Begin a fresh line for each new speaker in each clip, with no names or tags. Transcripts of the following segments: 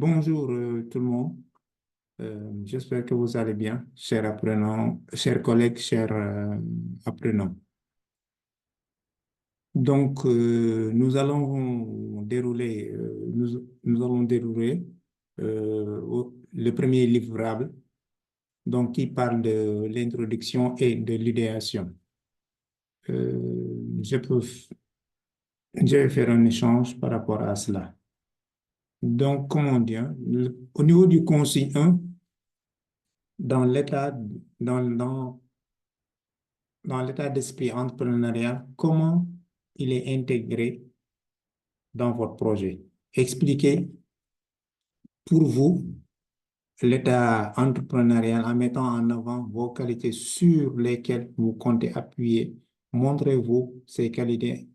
Bonjour tout le monde. J'espère que vous allez bien, chers apprenants, chers collègues, chers apprenants. Donc, nous allons dérouler, nous allons dérouler le premier livrable, donc qui parle de l'introduction et de l'idéation. Je peux, je vais faire un échange par rapport à cela. Donc, comment dire, au niveau du consigne 1, dans l'état, dans, dans, dans l'état d'esprit entrepreneurial, comment il est intégré dans votre projet? Expliquez pour vous l'état entrepreneurial en mettant en avant vos qualités sur lesquelles vous comptez appuyer. Montrez-vous ces qualités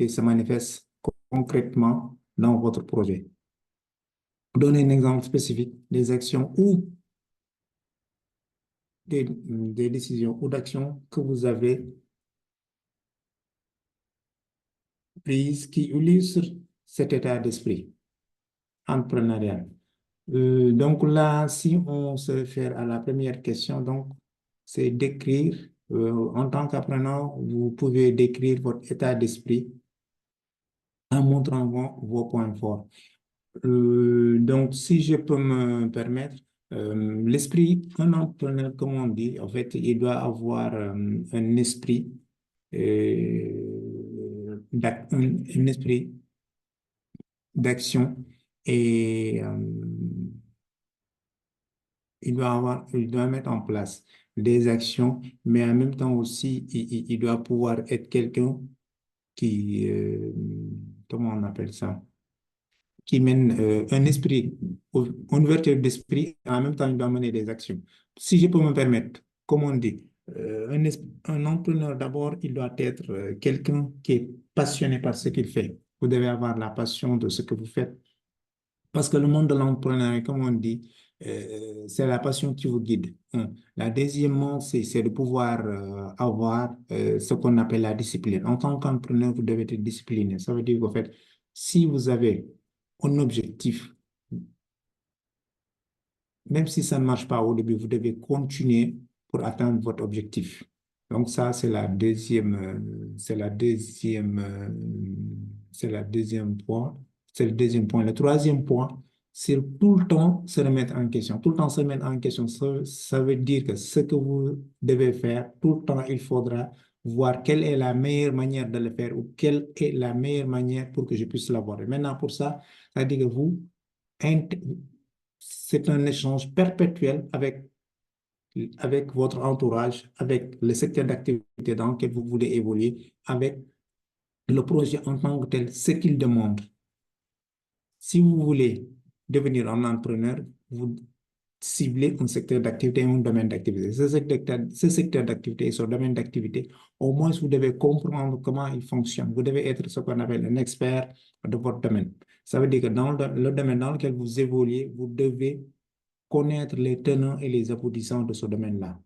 se manifestent concrètement dans votre projet. Donnez un exemple spécifique des actions ou des décisions ou d'actions que vous avez prises qui illustrent cet état d'esprit entrepreneurial. Donc là, si on se réfère à la première question, donc c'est décrire, en tant qu'apprenant, vous pouvez décrire votre état d'esprit en montrant vos points forts. Donc, si je peux me permettre, l'esprit, un entrepreneur, comme on dit, en fait, il doit avoir un esprit, un esprit d'action et il doit mettre en place des actions, mais en même temps aussi, il doit pouvoir être quelqu'un qui, comment on appelle ça? Qui mène un esprit, une ouverture d'esprit, et en même temps, il doit mener des actions. Si je peux me permettre, comme on dit, un entrepreneur, d'abord, il doit être quelqu'un qui est passionné par ce qu'il fait. Vous devez avoir la passion de ce que vous faites. Parce que le monde de l'entrepreneuriat, comme on dit, c'est la passion qui vous guide. La deuxièmement, c'est de pouvoir avoir ce qu'on appelle la discipline. En tant qu'entrepreneur, vous devez être discipliné. Ça veut dire qu'en fait, si vous avez un objectif, même si ça ne marche pas au début, vous devez continuer pour atteindre votre objectif. Donc ça, c'est la deuxième point. C'est le deuxième point. Le troisième point, c'est tout le temps se remettre en question. Tout le temps se remettre en question, ça veut dire que ce que vous devez faire, tout le temps, il faudra voir quelle est la meilleure manière de le faire ou quelle est la meilleure manière pour que je puisse l'avoir. Et maintenant, pour ça, ça veut dire que int- c'est un échange perpétuel avec votre entourage, avec le secteur d'activité dans lequel vous voulez évoluer, avec le projet en tant que tel, ce qu'il demande. Si vous voulez devenir un entrepreneur, vous ciblez un secteur d'activité et un domaine d'activité. Ce secteur d'activité et ce domaine d'activité, au moins vous devez comprendre comment il fonctionne. Vous devez être ce qu'on appelle un expert de votre domaine. Ça veut dire que dans le domaine dans lequel vous évoluez, vous devez connaître les tenants et les aboutissants de ce domaine-là.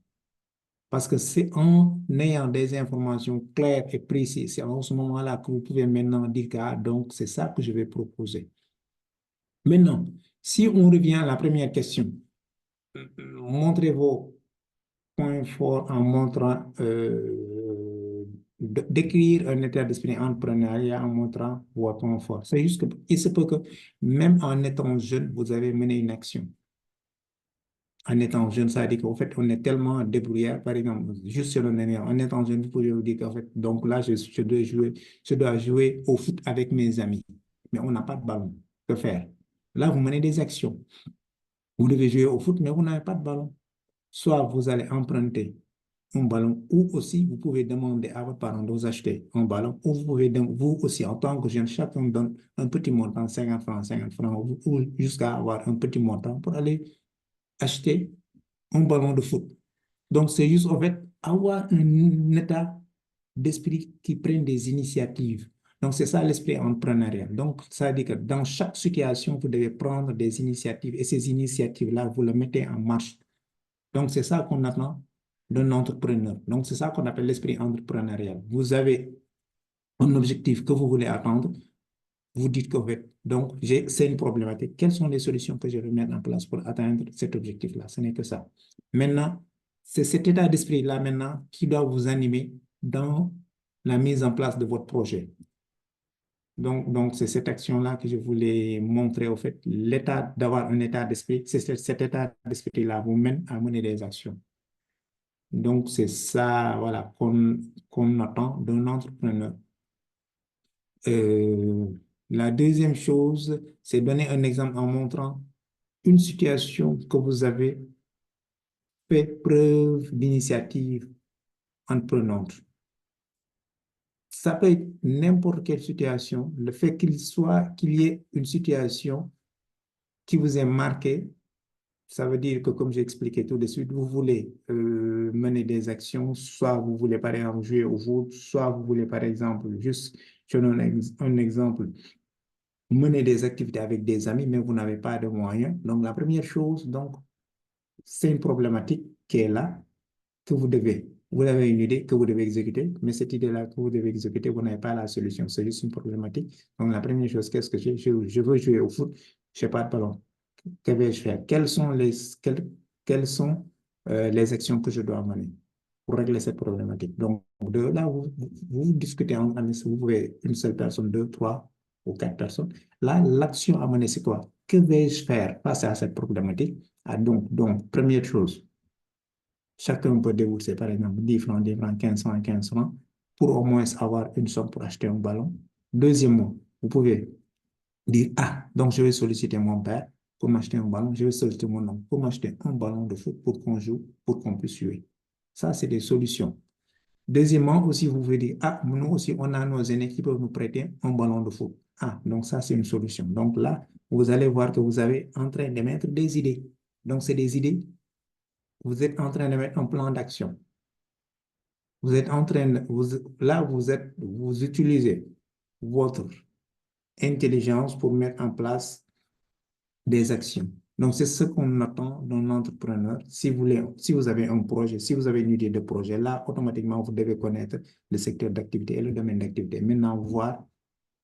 Parce que c'est en ayant des informations claires et précises, c'est en ce moment-là que vous pouvez maintenant dire que donc c'est ça que je vais proposer. Maintenant, si on revient à la première question, montrez vos points forts en montrant, décrire un état d'esprit entrepreneurial en montrant vos points forts. C'est juste qu'il se peut que même en étant jeune, vous avez mené une action. En étant jeune, ça veut dire qu'en fait, on est tellement débrouillard, par exemple, juste sur le dernier, en étant jeune, vous pouvez vous dire qu'en fait, donc là, je dois jouer au foot avec mes amis, mais on n'a pas de ballon. Que faire? Là, vous menez des actions. Vous devez jouer au foot, mais vous n'avez pas de ballon. Soit vous allez emprunter un ballon, ou aussi vous pouvez demander à votre parent de vous acheter un ballon, ou vous pouvez, vous aussi, en tant que jeune, chacun donne un petit montant, 50 francs, ou jusqu'à avoir un petit montant pour aller acheter un ballon de foot. Donc, c'est juste, en fait, avoir un état d'esprit qui prenne des initiatives. Donc, c'est ça l'esprit entrepreneurial. Donc, ça veut dire que dans chaque situation, vous devez prendre des initiatives et ces initiatives-là, vous les mettez en marche. Donc, c'est ça qu'on attend d'un entrepreneur. Donc, c'est ça qu'on appelle l'esprit entrepreneurial. Vous avez un objectif que vous voulez atteindre. vous dites qu'en fait, donc, c'est une problématique. Quelles sont les solutions que je vais mettre en place pour atteindre cet objectif-là? Ce n'est que ça. Maintenant, c'est cet état d'esprit-là maintenant qui doit vous animer dans la mise en place de votre projet. Donc c'est cette action-là que je voulais montrer, au fait, l'état d'avoir un état d'esprit, c'est cet état d'esprit-là vous mène à mener des actions. Donc, c'est ça, voilà, qu'on attend d'un entrepreneur. Euh, la deuxième chose, c'est donner un exemple en montrant une situation que vous avez fait preuve d'initiative entreprenante. Ça peut être n'importe quelle situation. Le fait qu'il y ait une situation qui vous est marquée, ça veut dire que, comme j'ai expliqué tout de suite, vous voulez mener des actions, soit vous voulez par exemple jouer au foot, soit vous voulez par exemple, juste, je donne un exemple, mener des activités avec des amis, mais vous n'avez pas de moyens. Donc, la première chose, donc, c'est une problématique qui est là, que vous avez une idée que vous devez exécuter, mais cette idée-là que vous devez exécuter, vous n'avez pas la solution. C'est juste une problématique. Donc, la première chose, qu'est-ce que je veux jouer au foot, je n'ai pas de ballon. Que vais-je faire? Quelles sont les actions que je dois mener pour régler cette problématique? Donc, de là, vous discutez en amis, si vous pouvez une seule personne, deux, trois ou quatre personnes. Là, l'action à mener, c'est quoi? Que vais-je faire face à cette problématique? Ah, donc, première chose, chacun peut débourser, par exemple, 10 francs, 10 francs, 15 francs, 15 francs, pour au moins avoir une somme pour acheter un ballon. Deuxièmement, vous pouvez dire, ah, donc je vais solliciter mon père pour m'acheter un ballon, je vais solliciter mon oncle pour m'acheter un ballon de foot pour qu'on joue, pour qu'on puisse jouer. Ça, c'est des solutions. Deuxièmement, aussi, vous pouvez dire, ah, nous aussi, on a nos aînés qui peuvent nous prêter un ballon de foot. Ah, donc ça, c'est une solution. Donc là, vous allez voir que vous avez en train de mettre des idées. Donc, c'est des idées. Vous êtes en train de mettre un plan d'action. Vous êtes en train de, là, vous utilisez votre intelligence pour mettre en place des actions. Donc, c'est ce qu'on attend d'un entrepreneur. Si vous avez un projet, si vous avez une idée de projet, là, automatiquement, vous devez connaître le secteur d'activité et le domaine d'activité. Maintenant, voir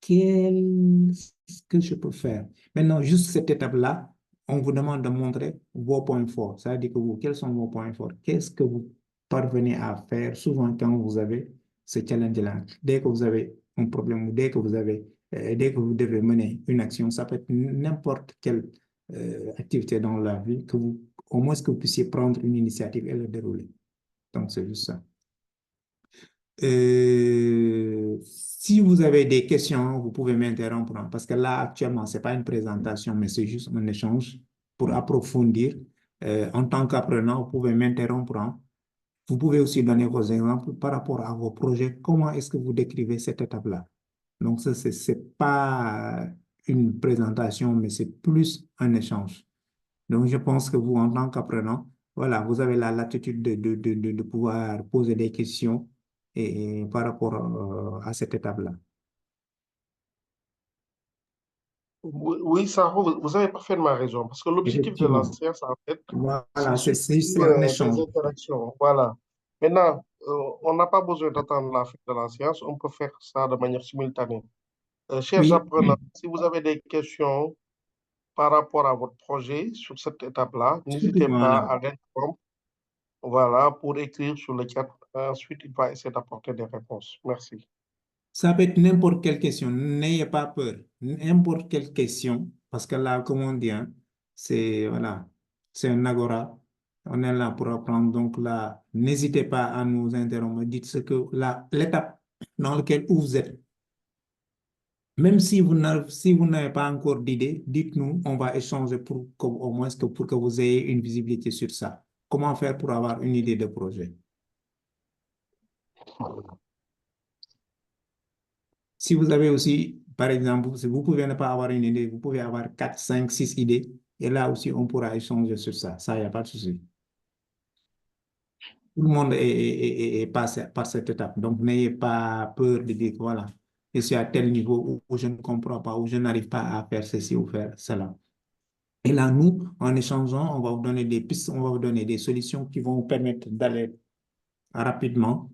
ce que je peux faire. Maintenant, juste cette étape-là, on vous demande de montrer vos points forts. Ça veut dire que vous, quels sont vos points forts? Qu'est-ce que vous parvenez à faire souvent quand vous avez ce challenge-là? Dès que vous avez un problème ou dès que vous devez mener une action, ça peut être n'importe quelle activité dans la vie, au moins que vous puissiez prendre une initiative et le dérouler. Donc, c'est juste ça. Si vous avez des questions, vous pouvez m'interrompre hein, parce que là, actuellement, ce n'est pas une présentation, mais c'est juste un échange pour approfondir. En tant qu'apprenant, vous pouvez m'interrompre hein. Vous pouvez aussi donner vos exemples par rapport à vos projets. Comment est-ce que vous décrivez cette étape-là? Donc, ça, c'est pas une présentation, mais c'est plus un échange. Donc, je pense que vous, en tant qu'apprenant, voilà, vous avez la latitude de pouvoir poser des questions et par rapport à cette étape-là.
Oui, oui, Sarah, vous avez parfaitement raison, parce que l'objectif de la
Effectivement.
science, en fait, c'est
Voilà,
surtout
c'est un
des
échange.
interactions. Voilà. Maintenant, on n'a pas besoin d'attendre la fin de la science, on peut faire ça de manière simultanée. Chers
Oui,
apprenants, si vous avez des questions par rapport à votre projet sur cette étape-là,
surtout,
n'hésitez pas
voilà.
à répondre, voilà, pour écrire sur le chat. Ensuite, il va essayer d'apporter des réponses. Merci.
Ça peut être n'importe quelle question. N'ayez pas peur. N'importe quelle question. Parce que là, comme on dit, hein, voilà, c'est un agora. On est là pour apprendre. Donc là, n'hésitez pas à nous interrompre. Dites ce que l'étape dans laquelle vous êtes. Même si vous n'avez pas encore d'idée, dites-nous, on va échanger au moins pour que vous ayez une visibilité sur ça. Comment faire pour avoir une idée de projet? Si vous avez aussi, par exemple, si vous pouvez ne pas avoir une idée, vous pouvez avoir 4, 5, 6 idées. Et là aussi, on pourra échanger sur ça. Ça, il n'y a pas de souci. Tout le monde est passé par cette étape. Donc, n'ayez pas peur de dire, voilà, je suis à tel niveau où je ne comprends pas, où je n'arrive pas à faire ceci ou faire cela. Et là, nous, en échangeant, on va vous donner des pistes, on va vous donner des solutions qui vont vous permettre d'aller rapidement.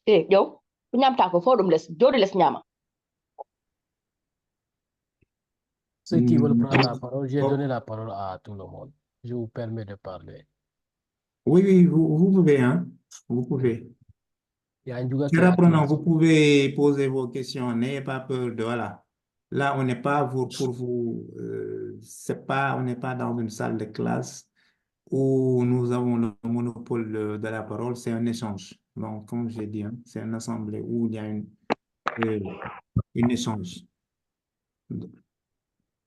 yow ko ñamta ko fo ɗum les jodi les ñama.
Ceux qui veulent prendre la
Mm.
parole, j'ai
Oh,
donné la parole à tout le monde. Je vous permets de parler.
oui, oui, vous pouvez, hein? Vous pouvez.
Il y a Ndiouga qui
Cher
a
apprenant,
appuyé
vous
sur.
pouvez poser vos questions. N'ayez pas peur de, voilà. Là, on n'est pas pour vous, c'est pas, on n'est pas dans une salle de classe où nous avons le monopole de la parole, c'est un échange. Donc, comme j'ai dit, hein, c'est une assemblée où il y a une échange.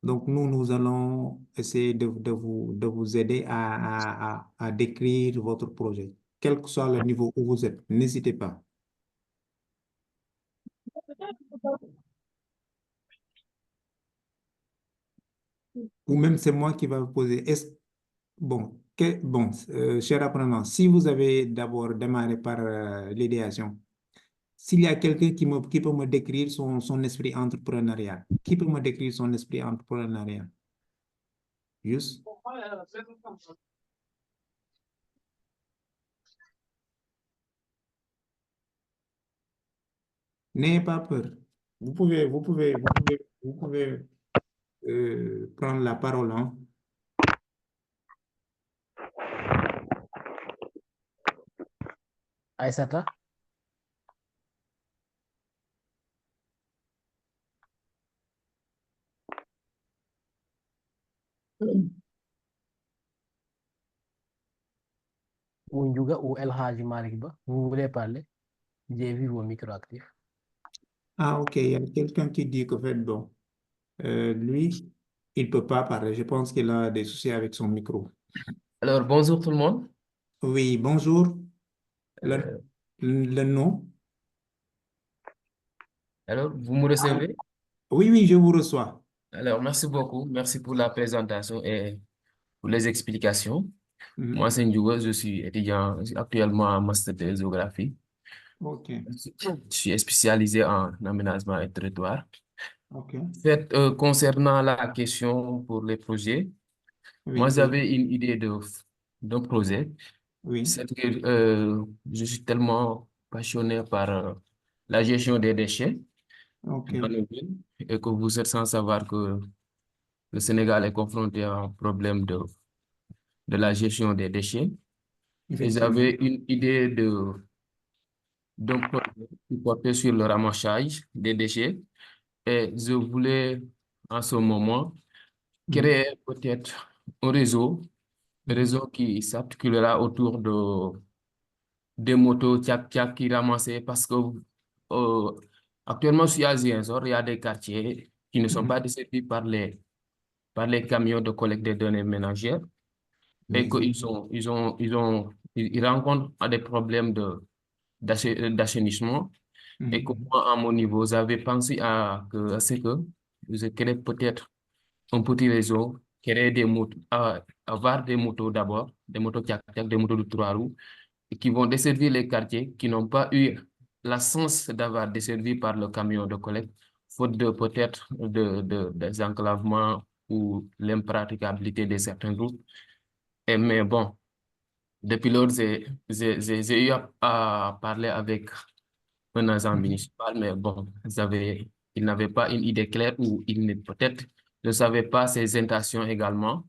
Donc, nous allons essayer de vous aider à décrire votre projet, quel que soit le niveau où vous êtes. N'hésitez pas. Ou même c'est moi qui va vous poser. Bon, cher apprenant, si vous avez d'abord démarré par l'idéation, s'il y a quelqu'un qui peut me décrire son esprit entrepreneurial, qui peut me décrire son esprit entrepreneurial? Juste. N'ayez pas peur. Vous pouvez prendre la parole, hein.
Aïssata? Ou Ndiouga ou El Hadji Malick Ba, vous voulez parler? J'ai vu vos micros actifs.
Ah, ok, il y a quelqu'un qui dit que, en fait, bon, lui, il ne peut pas parler. Je pense qu'il a des soucis avec son micro.
Alors, bonjour tout le monde.
Oui, bonjour. Le,
Euh,
le nom?
alors, vous me recevez?
Oui, oui, je vous reçois.
Alors, merci beaucoup. Merci pour la présentation et pour les explications.
Mhm.
Moi, c'est Ndiouga, je suis étudiant actuellement en master de géographie.
Ok,
Je suis spécialisé en aménagement et territoire.
ok.
En fait, concernant la question pour les projets, moi,
Oui, oui,
j'avais une idée d'un projet.
oui.
C'est que je suis tellement passionné par la gestion des déchets
Ok,
dans nos villes et que vous êtes sans savoir que le Sénégal est confronté à un problème de la gestion des déchets. Et
effectivement.
j'avais une idée d'un projet qui portait sur le ramassage des déchets. Et je voulais, en ce moment,
Mhm,
créer peut-être un
mhm,
réseau qui s'articulera autour des motos tchak-tchak qui ramassaient parce que euh, actuellement, je suis à Ziguinchor, il y a des quartiers qui ne sont
mhm.
pas desservis par les camions de collecte des données ménagères et
Oui, oui.
ils rencontrent des problèmes d'assainissement. Et que
Mhm,
moi, à mon niveau, j'avais pensé à ce que je crée peut-être un petit réseau, créer des motos, avoir des motos d'abord, des motos tchak-tchak, des motos de trois roues, et qui vont desservir les quartiers qui n'ont pas eu la chance d'avoir desservi par le camion de collecte, faute de peut-être des enclavements ou l'impraticabilité de certaines routes. Mais bon, depuis lors, j'ai eu à parler avec un agent
mhm,
municipal, mais bon, il n'avait pas une idée claire ou peut-être ne savait pas ses intentions également.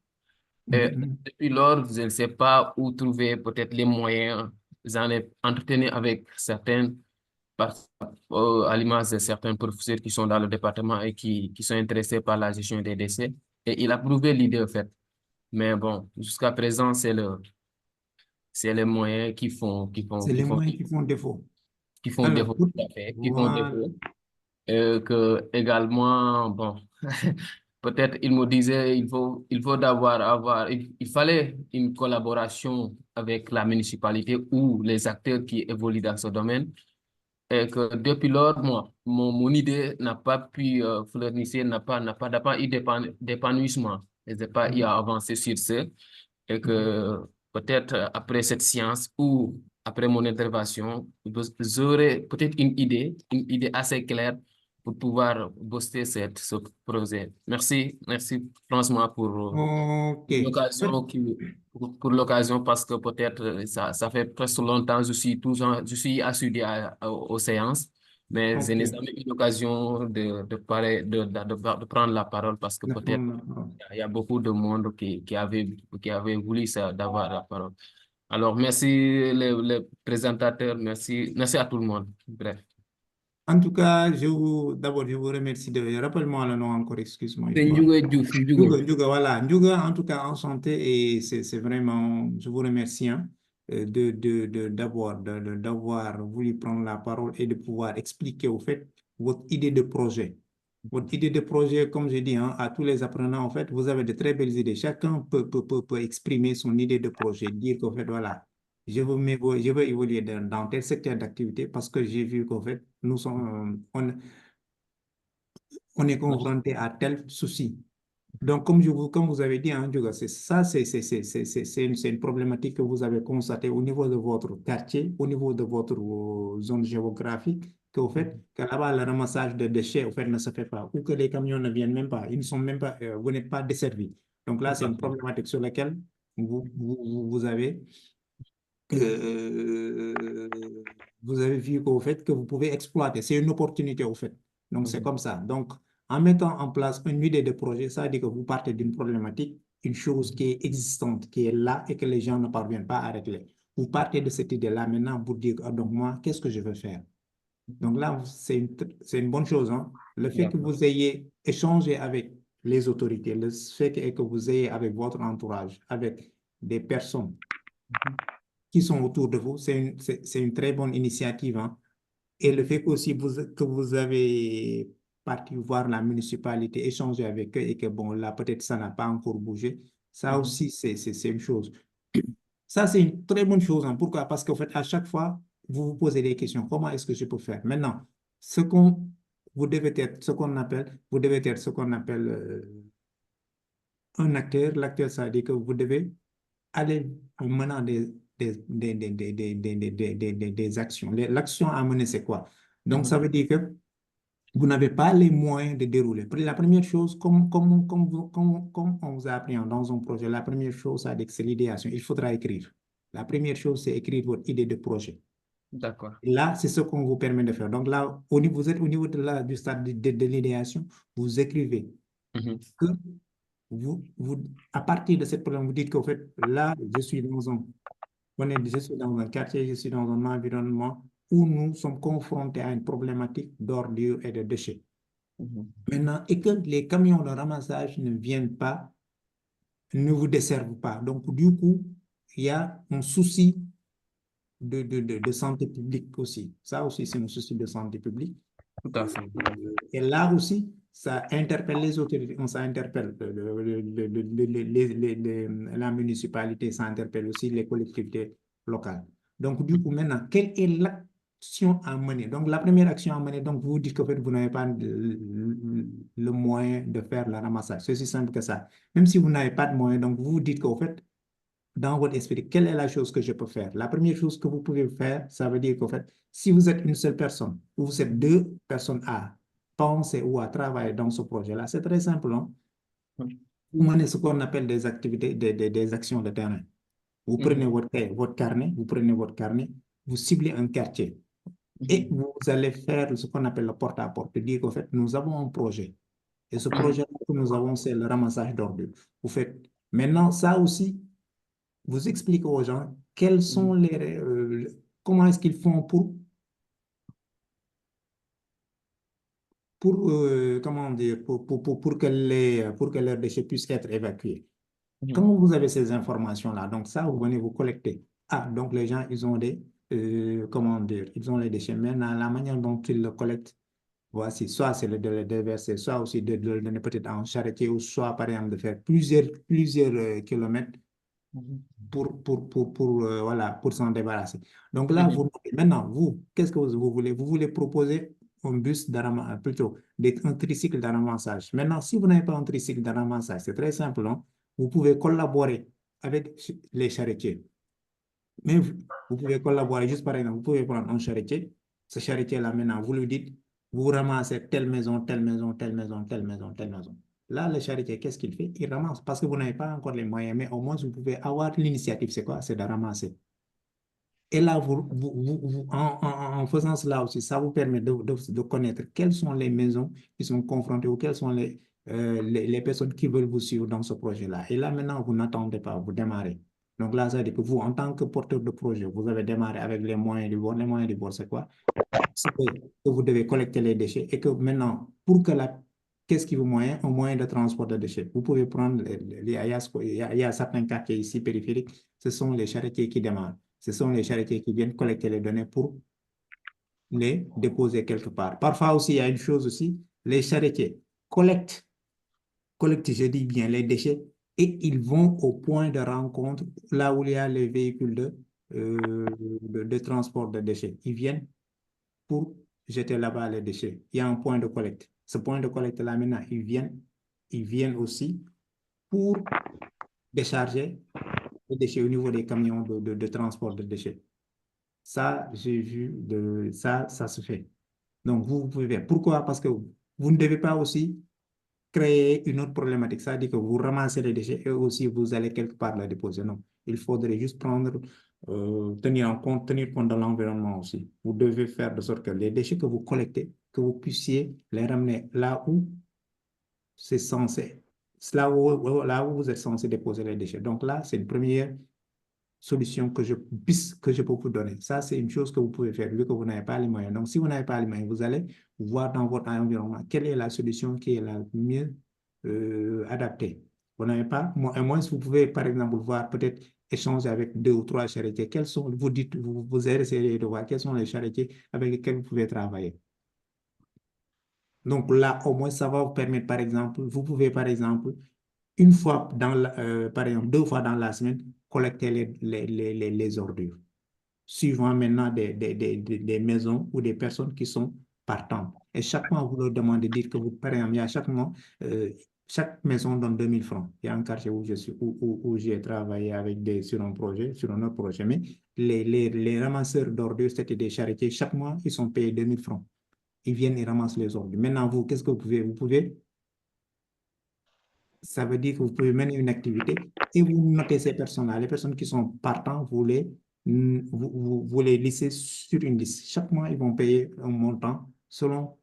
mhm,
Et
mhm.
depuis lors, je ne sais pas où trouver peut-être les moyens. J'en ai entretenu avec certains, par- à l'image de certains professeurs qui sont dans le département et qui sont intéressés par la gestion des décès. Et il a prouvé l'idée, en fait. Mais bon, jusqu'à présent, c'est les moyens
C'est les moyens qui font défaut.
qui font
Alors,
défaut, tout à fait, qui font
voilà.
défaut. Que également, bon, peut-être il me disait il faut il fallait une collaboration avec la municipalité ou les acteurs qui évoluent dans ce domaine. Et que depuis lors, moi, mon idée n'a pas pu fleurir, n'a pas eu d'épanouissement. Je n'ai pas eu
Mhm,
à avancer sur ce. Et
mhm,
que peut-être après cette séance ou après mon intervention, j'aurai peut-être une idée assez claire pour pouvoir booster ce projet. Merci franchement pour
Ok.
l'occasion pour l'occasion parce que peut-être ça fait presque longtemps je suis assidu aux séances, mais je n'ai
Ok.
jamais eu l'occasion de parler, de prendre la parole parce que peut-être il y a beaucoup de monde qui avait voulu d'avoir la parole. Alors, merci les présentateurs, merci à tout le monde. Bref.
En tout cas, d'abord, je vous remercie rappelle-moi le nom encore, excuse-moi.
C'est Ndiouga Diouf, Ndiouga.
Ndiouga, voilà. Ndiouga, en tout cas, enchanté et c'est vraiment, je vous remercie hein, d'avoir voulu prendre la parole et de pouvoir expliquer au fait votre idée de projet. Votre idée de projet, comme je dis hein, à tous les apprenants, en fait, vous avez de très belles idées. Chacun peut exprimer son idée de projet, dire qu'en fait, voilà, je veux évoluer dans tel secteur d'activité parce que j'ai vu qu'en fait, on est confronté à tel souci. Donc, comme vous avez dit, hein, Diogo, c'est une problématique que vous avez constatée au niveau de votre quartier, au niveau de votre zone géographique, qu'au fait, que là-bas, le ramassage de déchets, au fait, ne se fait pas, ou que les camions ne viennent même pas, ils ne sont même pas, vous n'êtes pas desservis. Donc là, c'est une problématique sur laquelle vous avez vous avez vu qu'au fait que vous pouvez exploiter. C'est une opportunité au fait. Donc, c'est comme ça. Donc, en mettant en place une idée de projet, ça veut dire que vous partez d'une problématique, une chose qui est existante, qui est là et que les gens ne parviennent pas à régler. Vous partez de cette idée-là maintenant pour dire, ah, donc moi, qu'est-ce que je veux faire? Donc là, c'est une bonne chose. Hein? Le fait que vous ayez échangé avec les autorités, le fait que vous ayez avec votre entourage, avec des personnes qui sont autour de vous, c'est une très bonne initiative. Hein. Et le fait aussi que vous avez parti voir la municipalité, échanger avec eux et que bon, là, peut-être ça n'a pas encore bougé, ça aussi, c'est une chose. Ça, c'est une très bonne chose. Hein. Pourquoi? Parce qu'en fait, à chaque fois, vous vous posez des questions. Comment est-ce que je peux faire? Maintenant, vous devez être ce qu'on appelle, un acteur. L'acteur, ça veut dire que vous devez aller en menant des actions. L'action à mener, c'est quoi? Donc, ça veut dire que vous n'avez pas les moyens de dérouler. La première chose, comme on vous a appris dans un projet, la première chose, c'est l'idéation. Il faudra écrire. La première chose, c'est écrire votre idée de projet.
D'accord.
Là, c'est ce qu'on vous permet de faire. Donc là, vous êtes au niveau du stade de l'idéation, vous écrivez que à partir de cette problème, vous dites qu'en fait, là, je suis dans un quartier, je suis dans un environnement où nous sommes confrontés à une problématique d'ordures et de déchets. Maintenant, et que les camions de ramassage ne viennent pas, ne vous desservent pas. Donc, du coup, il y a un souci de santé publique aussi. Ça aussi, c'est un souci de santé publique.
Tout à fait.
Et là aussi, ça interpelle les autorités, ça interpelle la municipalité, ça interpelle aussi les collectivités locales. Donc, du coup, maintenant, quelle est l'action à mener? Donc, la première action à mener, donc, vous dites que vous n'avez pas le moyen de faire le ramassage. C'est aussi simple que ça. Même si vous n'avez pas de moyen, donc, vous dites qu'au fait, dans votre esprit, quelle est la chose que je peux faire? La première chose que vous pouvez faire, ça veut dire qu'en fait, si vous êtes une seule personne ou vous êtes deux personnes à penser ou à travailler dans ce projet-là, c'est très simple. Hein? Vous menez ce qu'on appelle des activités, des actions de terrain. Vous prenez votre carnet, vous ciblez un quartier et vous allez faire ce qu'on appelle le porte-à-porte, dire qu'en fait, nous avons un projet. Et ce projet que nous avons, c'est le ramassage d'ordures. Vous faites maintenant ça aussi. Vous expliquez aux gens quels sont comment est-ce qu'ils font comment dire, pour que leurs déchets puissent être évacués. Comment vous avez ces informations-là? Donc ça, vous venez vous collecter. Ah, donc les gens, ils ont comment dire, ils ont les déchets. Maintenant, la manière dont ils le collectent, voici, soit c'est de les déverser, soit aussi de le donner peut-être en charretier, ou soit par exemple de faire plusieurs kilomètres voilà, pour s'en débarrasser. Donc là, maintenant, qu'est-ce que vous voulez? Vous voulez proposer un bus plutôt un tricycle de ramassage. Maintenant, si vous n'avez pas un tricycle de ramassage, c'est très simple, non? Vous pouvez collaborer avec les charretiers. Mais vous pouvez collaborer juste par exemple, vous pouvez prendre un charretier. Ce charretier-là, maintenant, vous lui dites, Vous ramassez telle maison, telle maison, telle maison, telle maison, telle maison. Là, le charretier, qu'est-ce qu'il fait? Il ramasse parce que vous n'avez pas encore les moyens, mais au moins vous pouvez avoir l'initiative. C'est quoi? C'est de ramasser. Et là, en faisant cela aussi, ça vous permet de connaître quelles sont les maisons qui sont confrontées ou quelles sont les personnes qui veulent vous suivre dans ce projet-là. Et là, maintenant, vous n'attendez pas, vous démarrez. Donc là, ça veut dire que vous, en tant que porteur de projet, vous avez démarré avec les moyens du bord. Les moyens du bord, c'est quoi? C'est que vous devez collecter les déchets et que maintenant, qu'est-ce qui vous moyen? Un moyen de transport de déchets. Vous pouvez prendre, il y a certains quartiers ici périphériques, ce sont les charretiers qui démarrent. Ce sont les charretiers qui viennent collecter les données pour les déposer quelque part. Parfois aussi, il y a une chose aussi, les charretiers collectent, je dis bien, les déchets et ils vont au point de rencontre, là où il y a les véhicules de transport de déchets. Ils viennent pour jeter là-bas les déchets. Il y a un point de collecte. Ce point de collecte-là, maintenant, ils viennent aussi pour décharger les déchets au niveau des camions de transport de déchets. Ça, j'ai vu, ça se fait. Donc, vous pouvez faire. Pourquoi? Parce que vous ne devez pas aussi créer une autre problématique. Ça dit que vous ramassez les déchets et aussi vous allez quelque part les déposer. Non, il faudrait juste tenir compte de l'environnement aussi. Vous devez faire de sorte que les déchets que vous collectez, que vous puissiez les ramener là où c'est censé, là où vous êtes censé déposer les déchets. Donc là, c'est une première solution que je peux vous donner. Ça, c'est une chose que vous pouvez faire vu que vous n'avez pas les moyens. Donc, si vous n'avez pas les moyens, vous allez voir dans votre environnement quelle est la solution qui est la mieux adaptée. Vous n'avez pas, à moins vous pouvez, par exemple, voir peut-être échanger avec 2 ou 3 charretiers. Vous essayez de voir quels sont les charretiers avec lesquels vous pouvez travailler. Donc là, au moins, ça va vous permettre, par exemple, vous pouvez, par exemple, une fois par exemple, 2 fois dans la semaine, collecter les ordures, suivant maintenant des maisons ou des personnes qui sont partantes. Et chaque mois, vous leur demandez, dites que vous, par exemple, il y a chaque mois, chaque maison donne 2000 francs. Il y a un quartier où où j'ai travaillé sur un autre projet, mais les ramasseurs d'ordures, c'était des charretiers. Chaque mois, ils sont payés 2000 francs. Ils viennent et ramassent les ordures. Maintenant, vous, qu'est-ce que vous pouvez? Ça veut dire que vous pouvez mener une activité et vous notez ces personnes-là. Les personnes qui sont partantes, vous les listez sur une liste. Chaque mois, ils vont payer un montant selon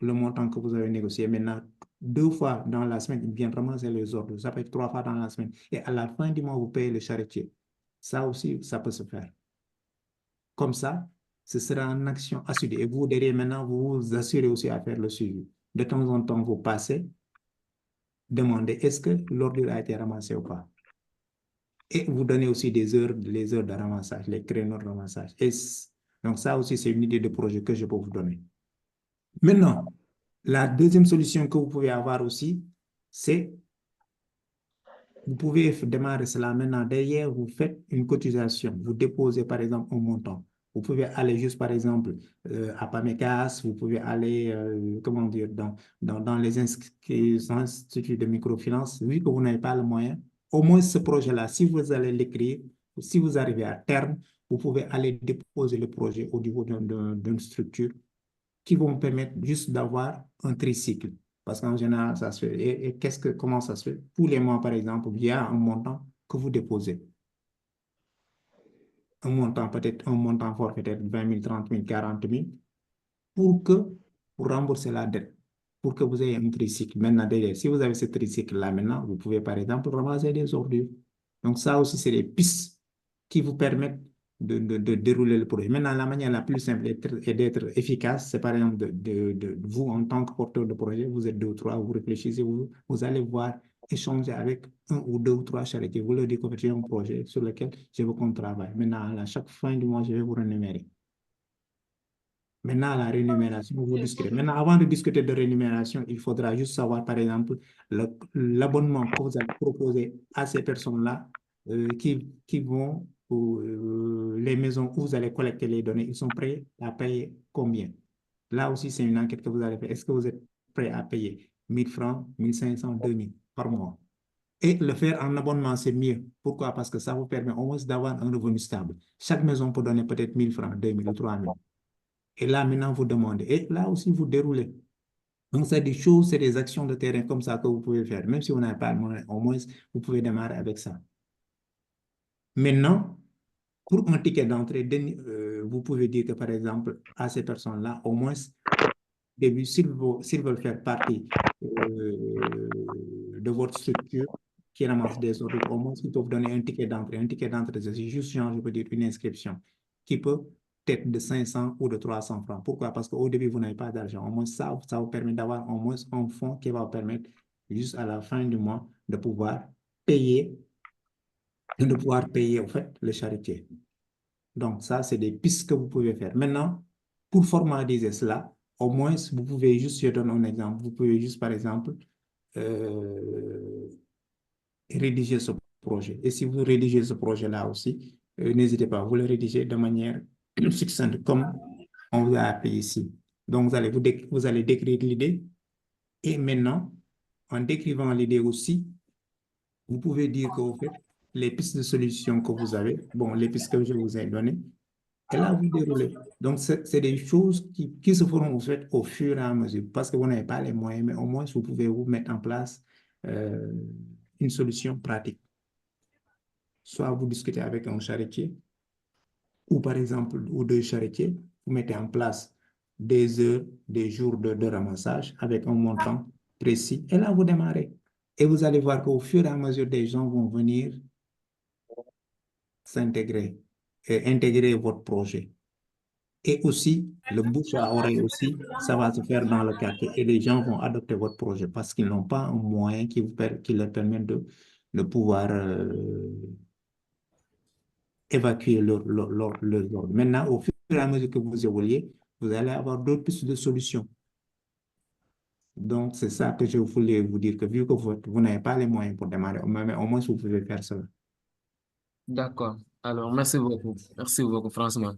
le montant que vous avez négocié. Maintenant, 2 fois dans la semaine, ils viennent ramasser les ordres. Ça peut être 3 fois dans la semaine. Et à la fin du mois, vous payez le charretier. Ça aussi, ça peut se faire. Comme ça, ce sera une action assurée. Et vous, derrière, maintenant, vous vous assurez aussi à faire le suivi. De temps en temps, vous passez, demandez est-ce que l'ordure a été ramassée ou pas. Et vous donnez aussi les heures de ramassage, les créneaux de ramassage. Donc ça aussi, c'est une idée de projet que je peux vous donner. Maintenant, la deuxième solution que vous pouvez avoir aussi, c'est vous pouvez démarrer cela maintenant. Derrière, vous faites une cotisation. Vous déposez, par exemple, un montant. Vous pouvez aller juste, par exemple, à PAMECAS, vous pouvez aller, comment dire, dans les instituts de microfinance. Vu que vous n'avez pas le moyen, au moins ce projet-là, si vous allez l'écrire, si vous arrivez à terme, vous pouvez aller déposer le projet au niveau d'une structure qui vont permettre juste d'avoir un tricycle. Parce qu'en général, ça se fait. Et comment ça se fait? Tous les mois, par exemple, il y a un montant que vous déposez. Un montant, peut-être un montant fort, peut-être 20 000, 30 000, 40 000, pour rembourser la dette, pour que vous ayez un tricycle. Maintenant, derrière, si vous avez ce tricycle-là, maintenant, vous pouvez, par exemple, ramasser des ordures. Donc, ça aussi, c'est des pistes qui vous permettent de dérouler le projet. Maintenant, la manière la plus simple est d'être efficace. C'est par exemple de vous, en tant que porteur de projet, vous êtes 2 ou 3, vous réfléchissez, vous allez voir, échanger avec 1 ou 2 ou 3 charretiers. Vous leur dites que j'ai un projet sur lequel je veux qu'on travaille. Maintenant, à chaque fin du mois, je vais vous rémunérer. Maintenant, la rémunération, vous discutez. Maintenant, avant de discuter de rémunération, il faudra juste savoir, par exemple, l'abonnement que vous allez proposer à ces personnes-là qui vont pour les maisons où vous allez collecter les données. Ils sont prêts à payer combien? Là aussi, c'est une enquête que vous allez faire. Est-ce que vous êtes prêts à payer 1000 francs, 1500, 2000 par mois? Et le faire en abonnement, c'est mieux. Pourquoi? Parce que ça vous permet au moins d'avoir un revenu stable. Chaque maison peut donner peut-être 1000 francs, 2000 ou 3000. Et là, maintenant, vous demandez. Et là aussi, vous déroulez. Donc, c'est des choses, c'est des actions de terrain comme ça que vous pouvez faire. Même si vous n'avez pas le moyen, au moins, vous pouvez démarrer avec ça. Maintenant, pour un ticket d'entrée, vous pouvez dire que, par exemple, à ces personnes-là, au moins, début, s'ils veulent faire partie de votre structure qui ramasse des ordres, au moins, ils peuvent donner un ticket d'entrée. Un ticket d'entrée, c'est juste, genre, je peux dire, une inscription qui peut être de 500 ou de 300 francs. Pourquoi? Parce qu'au début, vous n'avez pas d'argent. Au moins, ça vous permet d'avoir au moins un fonds qui va vous permettre, juste à la fin du mois, de pouvoir payer, en fait, le charité. Donc, ça, c'est des pistes que vous pouvez faire. Maintenant, pour formaliser cela, au moins, vous pouvez juste, je donne un exemple, vous pouvez juste, par exemple, rédiger ce projet. Et si vous rédigez ce projet-là aussi, n'hésitez pas, vous le rédigez de manière succincte, comme on vous a appris ici. Donc, vous allez décrire l'idée. Et maintenant, en décrivant l'idée aussi, vous pouvez dire que, vous faites les pistes de solutions que vous avez, bon, les pistes que je vous ai données, et là, vous déroulez. Donc, c'est des choses qui se feront en fait, au fur et à mesure, parce que vous n'avez pas les moyens, mais au moins, vous pouvez vous mettre en place une solution pratique. Soit vous discutez avec un charretier, ou par exemple, ou deux charretiers, vous mettez en place des heures, des jours de ramassage avec un montant précis, et là, vous démarrez. Et vous allez voir qu'au fur et à mesure, des gens vont venir s'intégrer et intégrer votre projet. Et aussi, le bouche à oreille aussi, ça va se faire dans le quartier et les gens vont adopter votre projet parce qu'ils n'ont pas un moyen qui leur permet de pouvoir évacuer leur ordre. Maintenant, au fur et à mesure que vous évoluez, vous allez avoir d'autres pistes de solutions. Donc, c'est ça que je voulais vous dire, que vu que vous n'avez pas les moyens pour démarrer, mais au moins vous pouvez faire cela.
D'accord. Alors, merci beaucoup. Merci beaucoup, franchement,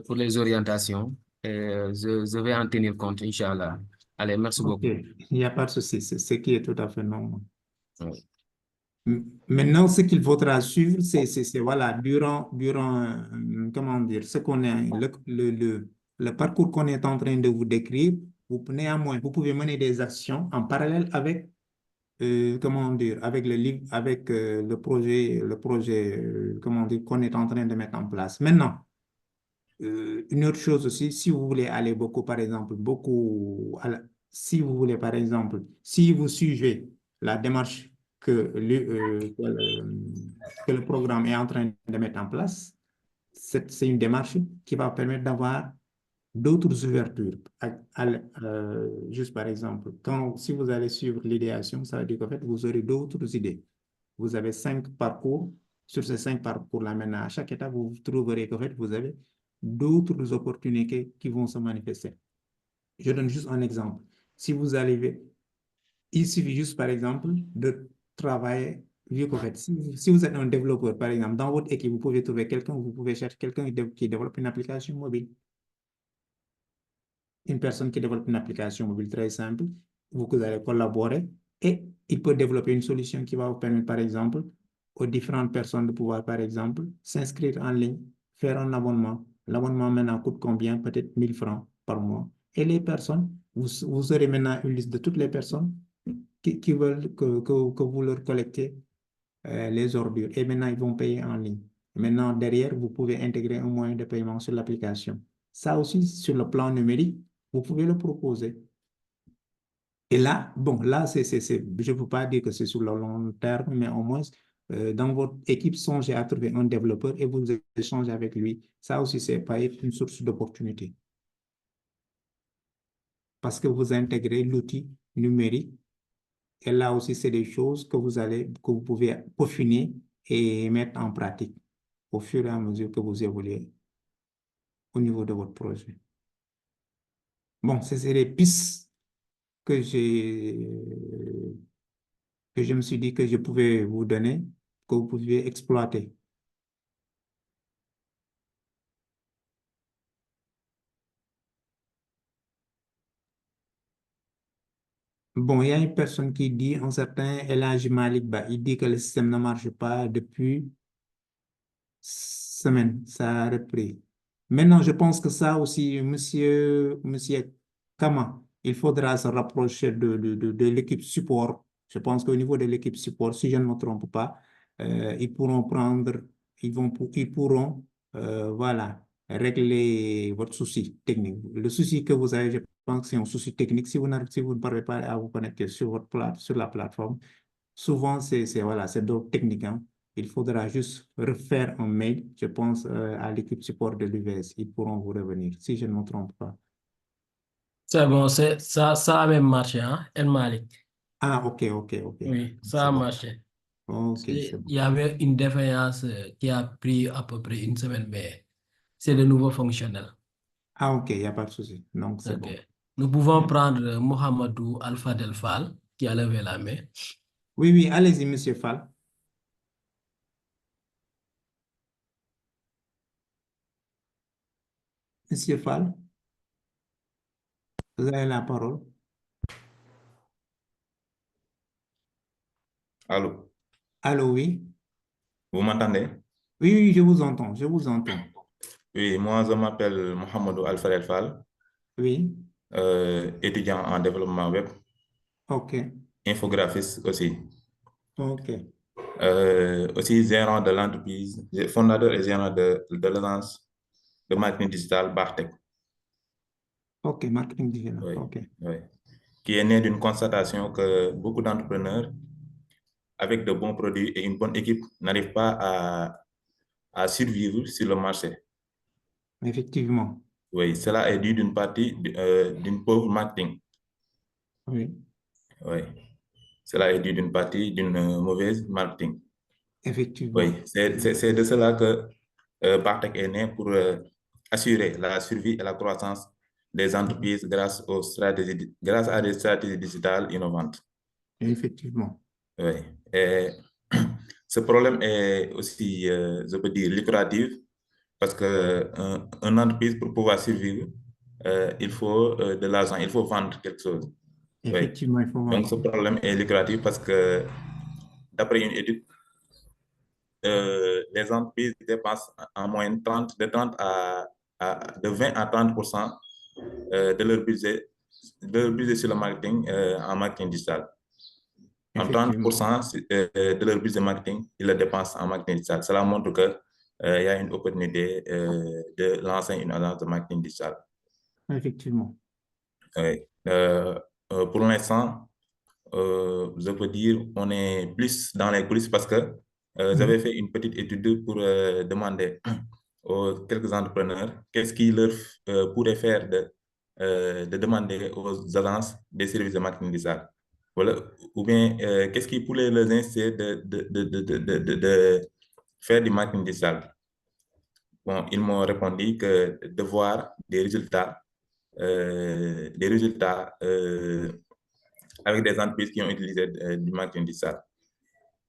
pour les orientations. Je vais en tenir compte, Inch'Allah. Allez, merci
OK,
beaucoup.
il n'y a pas de souci, c'est ce qui est tout à fait normal.
Oui.
Maintenant, ce qu'il faudra suivre, voilà, comment dire, ce qu'on est, le parcours qu'on est en train de vous décrire, néanmoins, vous pouvez mener des actions en parallèle avec, comment dire, avec le livre, avec le projet, comment dire, qu'on est en train de mettre en place. Maintenant, une autre chose aussi, si vous voulez aller beaucoup, par exemple, si vous voulez, par exemple, si vous suivez la démarche que le programme est en train de mettre en place, c'est une démarche qui va permettre d'avoir d'autres ouvertures. Juste par exemple, si vous allez suivre l'idéation, ça veut dire qu'en fait, vous aurez d'autres idées. Vous avez 5 parcours. Sur ces 5 parcours-là, maintenant, à chaque étape, vous trouverez qu'en fait, vous avez d'autres opportunités qui vont se manifester. Je donne juste un exemple. Si vous arrivez, il suffit juste, par exemple, de travailler, vu qu'en fait, si vous êtes un développeur, par exemple, dans votre équipe, vous pouvez trouver quelqu'un, vous pouvez chercher quelqu'un qui développe une application mobile. Une personne qui développe une application mobile très simple, vous allez collaborer et il peut développer une solution qui va vous permettre, par exemple, aux différentes personnes de pouvoir, par exemple, s'inscrire en ligne, faire un abonnement. L'abonnement maintenant coûte combien? Peut-être 1000 francs par mois. Et les personnes, vous aurez maintenant une liste de toutes les personnes qui veulent que vous leur collectez les ordures. Et maintenant, ils vont payer en ligne. Maintenant, derrière, vous pouvez intégrer un moyen de paiement sur l'application. Ça aussi, sur le plan numérique, vous pouvez le proposer. Et là, bon, là, je ne peux pas dire que c'est sur le long terme, mais au moins, dans votre équipe, songez à trouver un développeur et vous échangez avec lui. Ça aussi, c'est pas être une source d'opportunité. Parce que vous intégrez l'outil numérique. Et là aussi, c'est des choses que vous pouvez peaufiner et mettre en pratique au fur et à mesure que vous évoluez au niveau de votre projet. Bon, c'est les pistes que je me suis dit que je pouvais vous donner, que vous pouviez exploiter. Bon, il y a une personne qui dit, un certain El Hadji Malick Ba, il dit que le système ne marche pas depuis semaine, ça a repris. Maintenant, je pense que ça aussi, monsieur Kama, il faudra se rapprocher de l'équipe support. Je pense qu'au niveau de l'équipe support, si je ne me trompe pas, ils pourront prendre, ils pourront, voilà, régler votre souci technique. Le souci que vous avez, je pense que c'est un souci technique. Si vous ne parvenez pas à vous connecter sur sur la plateforme, souvent, voilà, c'est d'ordre technique, hein. Il faudra juste refaire un mail, je pense, à l'équipe support de l'UVS. Ils pourront vous revenir, si je ne me trompe pas.
C'est bon, ça a même marché, hein, El Malik.
Ah, ok, ok, ok.
Oui, ça
C'est
a
bon.
marché.
Ok, c'est
Il
bon.
y avait une défaillance qui a pris à peu près une semaine, mais c'est de nouveau fonctionnel.
Ah, ok, il n'y a pas de souci. Donc, c'est
Ok.
bon.
Nous pouvons prendre Mohamedou Alpha Del Fall qui a levé la main.
Oui, oui, allez-y, monsieur Fall. Monsieur Fall, vous avez la parole.
Allô,
Allô, oui?
vous m'entendez?
Oui, oui, je vous entends, je vous entends.
Oui, moi je m'appelle Mohamedou Alpha El Fall,
Oui,
étudiant en développement web,
ok,
infographiste aussi.
ok,
Aussi gérant de l'entreprise, fondateur et gérant de l'agence de marketing digital Bartech.
ok, marketing digital,
Oui,
ok.
oui. Qui est né d'une constatation que beaucoup d'entrepreneurs avec de bons produits et une bonne équipe n'arrivent pas à survivre sur le marché.
Effectivement,
Oui, cela est dû d'une partie d'une pauvre marketing.
oui,
Oui, cela est dû d'une partie d'une mauvaise marketing. Oui,
effectivement.
c'est de cela que Bartech est né pour assurer la survie et la croissance des entreprises grâce à des stratégies digitales innovantes.
Effectivement.
Oui. Et ce problème est aussi, je peux dire, lucratif parce que une entreprise, pour pouvoir survivre, il faut de l'argent, il faut vendre quelque chose. Oui.
Effectivement, il faut
Donc, ce
vendre.
problème est lucratif parce que, d'après une étude, les entreprises dépensent en moyenne de 20 à 30% de leur budget sur le marketing en marketing digital. En
Effectivement.
30% de leur budget marketing, ils le dépensent en marketing digital. Cela montre qu'il y a une opportunité de lancer une agence de marketing digital.
Effectivement.
Oui. Pour l'instant, je peux dire on est plus dans les coulisses parce que j'avais fait une petite étude pour demander aux quelques entrepreneurs qu'est-ce qui leur pourrait faire de demander aux agences des services de marketing digital. Voilà. Ou bien qu'est-ce qui pourrait leur inciter de faire du marketing digital. Bon, ils m'ont répondu que de voir des résultats avec des entreprises qui ont utilisé du marketing digital.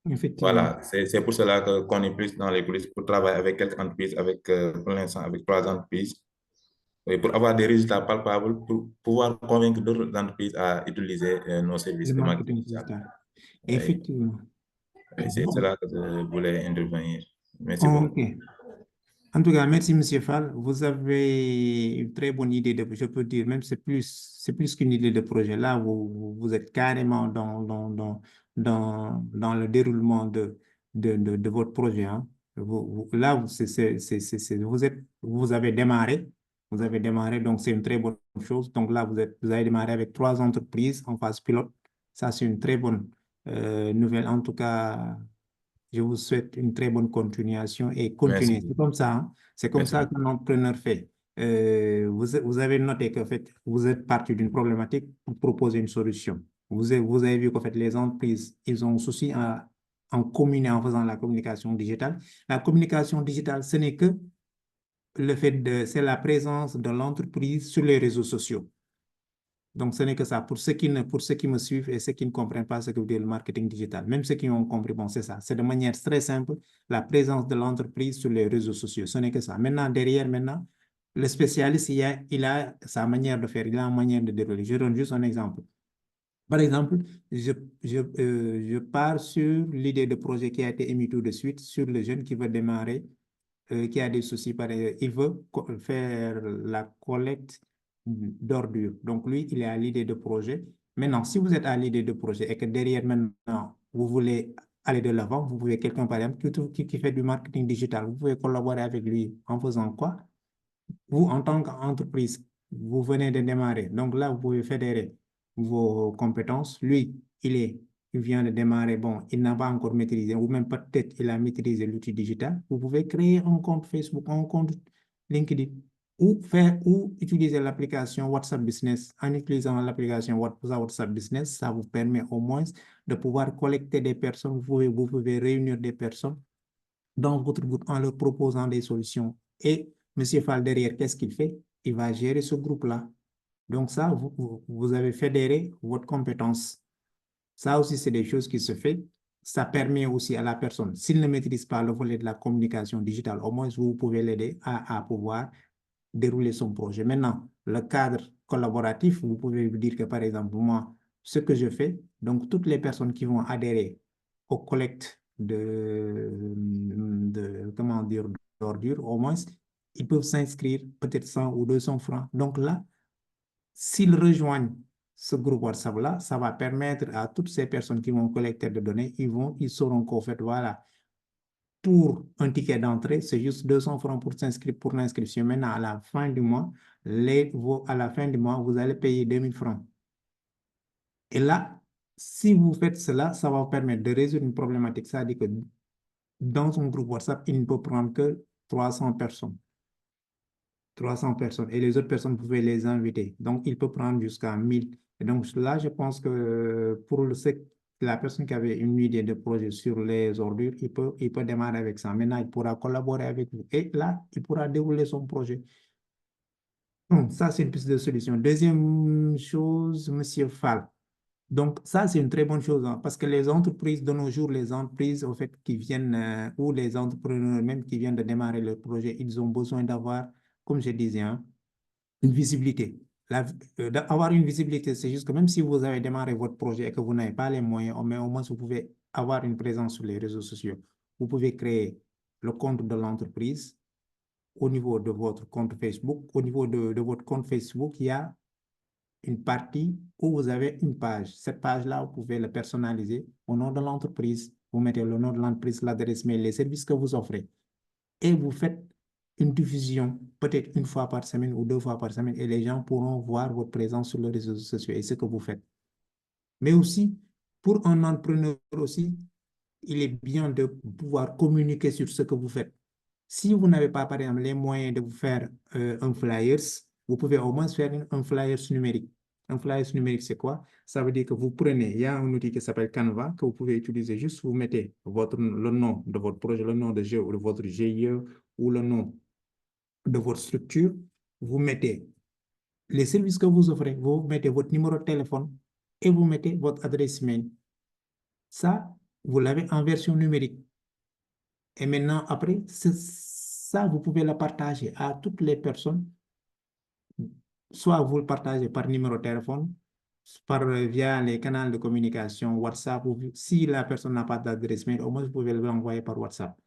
Effectivement.
Voilà, c'est pour cela qu'on est plus dans les coulisses pour travailler avec quelques entreprises, pour l'instant avec 3 entreprises, et pour avoir des résultats palpables, pour pouvoir convaincre d'autres entreprises à utiliser nos services
Le
de marketing
marketing
digital.
digital.
Et,
Effectivement.
c'est
Bon,
cela que je voulais intervenir. Merci
ok.
beaucoup.
En tout cas, merci, Monsieur Fall. Vous avez une très bonne idée je peux dire, même c'est plus qu'une idée de projet. Là, vous êtes carrément dans le déroulement de votre projet, hein. Là, vous avez démarré, donc c'est une très bonne chose. Donc là, vous avez démarré avec 3 entreprises en phase pilote. Ça, c'est une très bonne nouvelle. En tout cas, je vous souhaite une très bonne continuation et
Merci
continuez. C'est
beaucoup.
comme ça, hein. C'est comme
Merci
ça
beaucoup.
qu'un entrepreneur fait. Vous avez noté que en fait, vous êtes parti d'une problématique pour proposer une solution. Vous avez vu qu'en fait, les entreprises, ils ont un souci en communiquant, en faisant la communication digitale. La communication digitale, ce n'est que c'est la présence de l'entreprise sur les réseaux sociaux. Donc, ce n'est que ça. Pour ceux qui me suivent et ceux qui ne comprennent pas ce que veut dire le marketing digital, même ceux qui ont compris, bon, c'est ça. C'est de manière très simple, la présence de l'entreprise sur les réseaux sociaux. Ce n'est que ça. Maintenant, derrière, le spécialiste, il a sa manière de faire, il a une manière de dérouler. Je donne juste un exemple. Par exemple, je pars sur l'idée de projet qui a été émis tout de suite sur le jeune qui veut démarrer qui a des soucis, il veut faire la collecte d'ordures. Donc, lui, il est à l'idée de projet. Maintenant, si vous êtes à l'idée de projet et que derrière, maintenant, vous voulez aller de l'avant, vous pouvez quelqu'un, par exemple, qui fait du marketing digital. Vous pouvez collaborer avec lui en faisant quoi? Vous, en tant qu'entreprise, vous venez de démarrer. Donc là, vous pouvez fédérer vos compétences. Lui, il vient de démarrer. Bon, il n'a pas encore maîtrisé, ou même peut-être il a maîtrisé l'outil digital. Vous pouvez créer un compte Facebook, un compte LinkedIn, ou utiliser l'application WhatsApp Business. En utilisant l'application WhatsApp Business, ça vous permet au moins de pouvoir collecter des personnes. Vous pouvez réunir des personnes dans votre groupe en leur proposant des solutions. Et M. Fall, derrière, qu'est-ce qu'il fait? Il va gérer ce groupe-là. Donc ça, vous avez fédéré votre compétence. Ça aussi, c'est des choses qui se font. Ça permet aussi à la personne, s'il ne maîtrise pas le volet de la communication digitale, au moins vous pouvez l'aider à pouvoir dérouler son projet. Maintenant, le cadre collaboratif, vous pouvez vous dire que, par exemple, moi, ce que je fais, donc toutes les personnes qui vont adhérer aux collectes comment dire, d'ordures, au moins, ils peuvent s'inscrire peut-être 100 ou 200 francs. Donc là, s'ils rejoignent ce groupe WhatsApp-là, ça va permettre à toutes ces personnes qui vont collecter des données, ils sauront qu'au fait, voilà, pour un ticket d'entrée, c'est juste 200 francs pour l'inscription. Maintenant, à la fin du mois, vous allez payer 2000 francs. Et là, si vous faites cela, ça va vous permettre de résoudre une problématique. C'est-à-dire que dans son groupe WhatsApp, il ne peut prendre que 300 personnes. 300 personnes. Et les autres personnes, vous pouvez les inviter. Donc, il peut prendre jusqu'à 1000. Et donc, là, je pense que pour la personne qui avait une idée de projet sur les ordures, il peut démarrer avec ça. Maintenant, il pourra collaborer avec vous. Et là, il pourra dérouler son projet. Donc, ça, c'est une piste de solution. Deuxième chose, Monsieur Fall. Donc, ça, c'est une très bonne chose, hein, parce que les entreprises de nos jours, les entreprises, au fait, qui viennent, ou les entrepreneurs même qui viennent de démarrer leur projet, ils ont besoin d'avoir, comme je disais, hein, une visibilité. Avoir une visibilité, c'est juste que même si vous avez démarré votre projet et que vous n'avez pas les moyens, mais au moins vous pouvez avoir une présence sur les réseaux sociaux. Vous pouvez créer le compte de l'entreprise au niveau de votre compte Facebook. Au niveau de votre compte Facebook, il y a une partie où vous avez une page. Cette page-là, vous pouvez la personnaliser au nom de l'entreprise. Vous mettez le nom de l'entreprise, l'adresse mail, les services que vous offrez. Et vous faites une diffusion, peut-être une fois par semaine ou 2 fois par semaine, et les gens pourront voir votre présence sur les réseaux sociaux et ce que vous faites. Mais aussi, pour un entrepreneur aussi, il est bien de pouvoir communiquer sur ce que vous faites. Si vous n'avez pas, par exemple, les moyens de vous faire un flyers, vous pouvez au moins faire un flyers numérique. Un flyers numérique, c'est quoi? Ça veut dire que vous prenez, il y a un outil qui s'appelle Canva que vous pouvez utiliser. Juste, vous mettez le nom de votre projet, le nom de votre GIE ou le nom de votre structure. Vous mettez les services que vous offrez, vous mettez votre numéro de téléphone et vous mettez votre adresse mail. Ça, vous l'avez en version numérique. Et maintenant, après, ça, vous pouvez le partager à toutes les personnes. Soit vous le partagez par numéro de téléphone, via les canaux de communication, WhatsApp, ou si la personne n'a pas d'adresse mail, au moins vous pouvez l'envoyer par WhatsApp.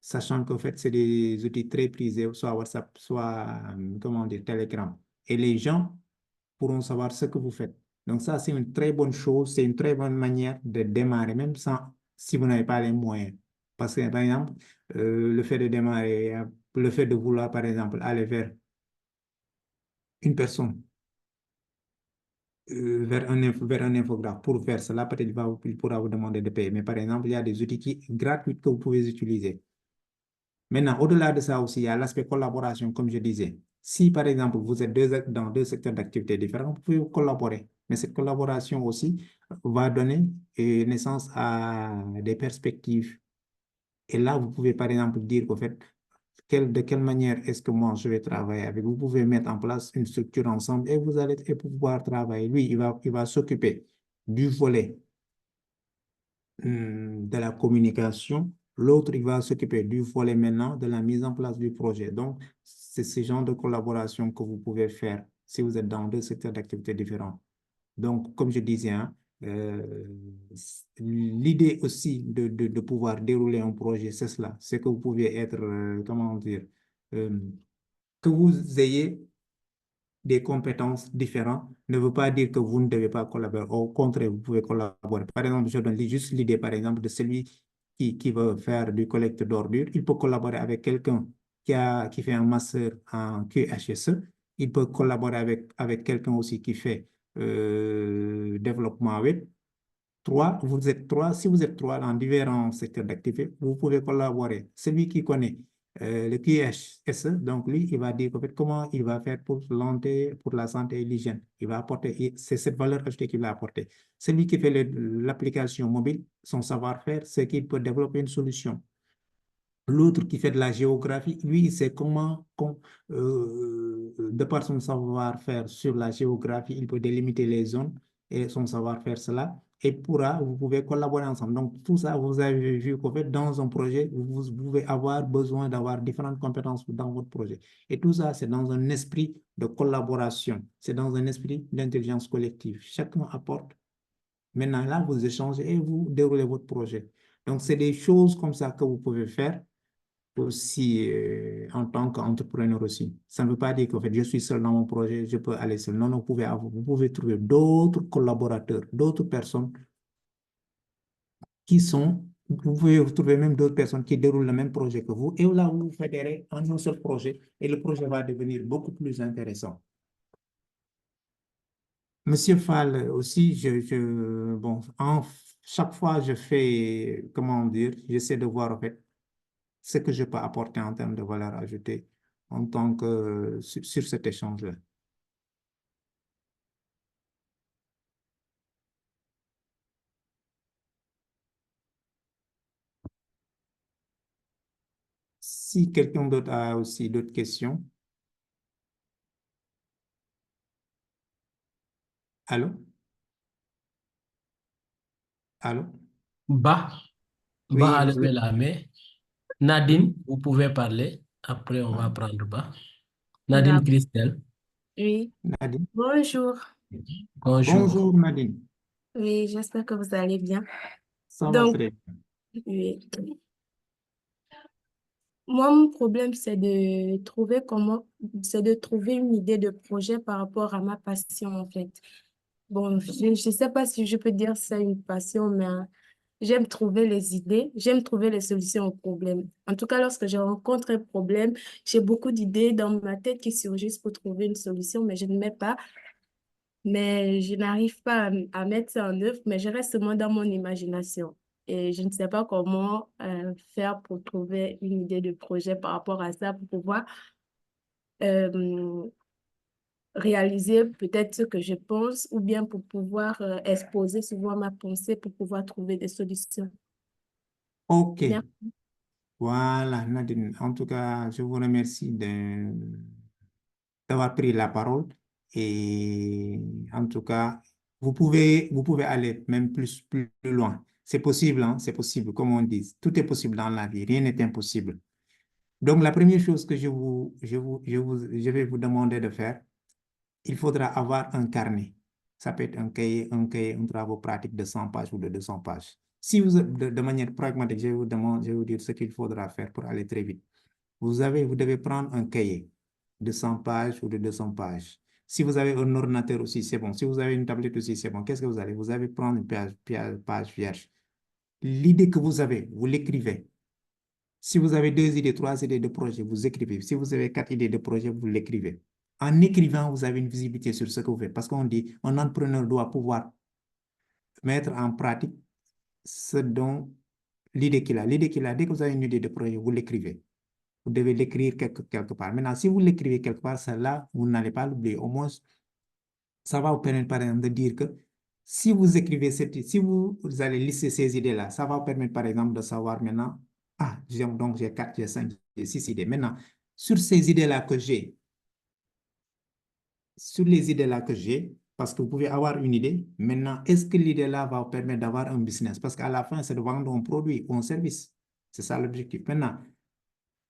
Sachant qu'en fait, c'est des outils très prisés, soit WhatsApp, soit, comment dire, Telegram. Et les gens pourront savoir ce que vous faites. Donc ça, c'est une très bonne chose, c'est une très bonne manière de démarrer, même si vous n'avez pas les moyens. Parce que, par exemple, le fait de démarrer, le fait de vouloir, par exemple, aller vers une personne, vers un infographe, pour faire cela, peut-être il pourra vous demander de payer. Mais par exemple, il y a des outils gratuits que vous pouvez utiliser. Maintenant, au-delà de ça aussi, il y a l'aspect collaboration, comme je disais. Si, par exemple, vous êtes dans 2 secteurs d'activité différents, vous pouvez collaborer. Mais cette collaboration aussi va donner naissance à des perspectives. Et là, vous pouvez, par exemple, dire qu'en fait, de quelle manière est-ce que moi, je vais travailler avec vous. Vous pouvez mettre en place une structure ensemble et vous allez pouvoir travailler. Lui, il va s'occuper du volet de la communication. L'autre, il va s'occuper du volet maintenant de la mise en place du projet. Donc, c'est ce genre de collaboration que vous pouvez faire si vous êtes dans 2 secteurs d'activité différents. Donc, comme je disais, hein, L'idée aussi de pouvoir dérouler un projet, c'est cela. C'est que vous pouvez être, comment dire, que vous ayez des compétences différentes ne veut pas dire que vous ne devez pas collaborer. Au contraire, vous pouvez collaborer. Par exemple, je donne juste l'idée, par exemple, de celui qui veut faire du collecte d'ordures. Il peut collaborer avec quelqu'un qui fait un master en QHSE. Il peut collaborer avec quelqu'un aussi qui fait développement web. Vous êtes trois. Si vous êtes trois dans différents secteurs d'activité, vous pouvez collaborer. Celui qui connaît le QHSE, donc lui, il va dire en fait, comment il va faire pour la santé et l'hygiène. Il va apporter, c'est cette valeur ajoutée qu'il va apporter. Celui qui fait l'application mobile, son savoir-faire, c'est qu'il peut développer une solution. L'autre qui fait de la géographie, lui, il sait comment, de par son savoir-faire sur la géographie, il peut délimiter les zones et son savoir-faire cela. Et vous pouvez collaborer ensemble. Donc, tout ça, vous avez vu qu'en fait, dans un projet, vous pouvez avoir besoin d'avoir différentes compétences dans votre projet. Et tout ça, c'est dans un esprit de collaboration. C'est dans un esprit d'intelligence collective. Chacun apporte. Maintenant, là, vous échangez et vous déroulez votre projet. Donc, c'est des choses comme ça que vous pouvez faire aussi en tant qu'entrepreneur aussi. Ça ne veut pas dire qu'en fait, je suis seul dans mon projet, je peux aller seul. Non, non, vous pouvez trouver d'autres collaborateurs, d'autres personnes vous pouvez trouver même d'autres personnes qui déroulent le même projet que vous. Et là, vous fédérez en un seul projet et le projet va devenir beaucoup plus intéressant. Monsieur Fall, aussi, bon, chaque fois, je fais, comment dire, j'essaie de voir en fait ce que je peux apporter en termes de valeur ajoutée en tant que sur cet échange-là. Si quelqu'un d'autre a aussi d'autres questions. Allô? Allô?
Bah
Oui,
a
vous
levé
êtes...
la main.
Oui.
Nadine, vous pouvez parler. Après, on va
Ah,
prendre Bah.
D'accord.
Nadine Christelle,
Oui,
Nadine.
bonjour.
bonjour.
Bonjour, Nadine.
Oui, j'espère que vous allez bien.
Ça va
Donc,
très bien.
oui. Moi, mon problème, c'est de trouver une idée de projet par rapport à ma passion, en fait. Bon, je ne sais pas si je peux dire ça une passion, mais j'aime trouver les idées, j'aime trouver les solutions aux problèmes. En tout cas, lorsque je rencontre un problème, j'ai beaucoup d'idées dans ma tête qui surgissent pour trouver une solution, mais je n'arrive pas à mettre ça en œuvre, mais je reste seulement dans mon imagination. Et je ne sais pas comment faire pour trouver une idée de projet par rapport à ça, pour pouvoir euh, réaliser peut-être ce que je pense, ou bien pour pouvoir exposer souvent ma pensée, pour pouvoir trouver des solutions.
OK.
Merci.
Voilà, Nadine. En tout cas, je vous remercie d'avoir pris la parole. Et en tout cas, vous pouvez aller même plus loin. C'est possible, hein, c'est possible, comme on dit. Tout est possible dans la vie, rien n'est impossible. Donc, la première chose que je vais vous demander de faire, il faudra avoir un carnet. Ça peut être un travail pratique de 100 pages ou de 200 pages. Si vous, de manière pragmatique, je vais vous dire ce qu'il faudra faire pour aller très vite. Vous devez prendre un cahier de 100 pages ou de 200 pages. Si vous avez un ordinateur aussi, c'est bon. Si vous avez une tablette aussi, c'est bon. Qu'est-ce que vous allez? Vous allez prendre une page vierge. L'idée que vous avez, vous l'écrivez. Si vous avez 2 idées, 3 idées de projet, vous écrivez. Si vous avez 4 idées de projet, vous l'écrivez. En écrivant, vous avez une visibilité sur ce que vous faites. Parce qu'on dit, un entrepreneur doit pouvoir mettre en pratique ce dont l'idée qu'il a. L'idée qu'il a, dès que vous avez une idée de projet, vous l'écrivez. Vous devez l'écrire quelque part. Maintenant, si vous l'écrivez quelque part, celle-là, vous n'allez pas l'oublier. Au moins, ça va vous permettre, par exemple, de dire que si vous écrivez si vous allez lister ces idées-là, ça va vous permettre, par exemple, de savoir maintenant, donc j'ai 4, j'ai 5, j'ai 6 idées. Maintenant, sur ces idées-là que j'ai, parce que vous pouvez avoir une idée, maintenant, est-ce que l'idée-là va vous permettre d'avoir un business? Parce qu'à la fin, c'est de vendre un produit ou un service. C'est ça l'objectif. Maintenant,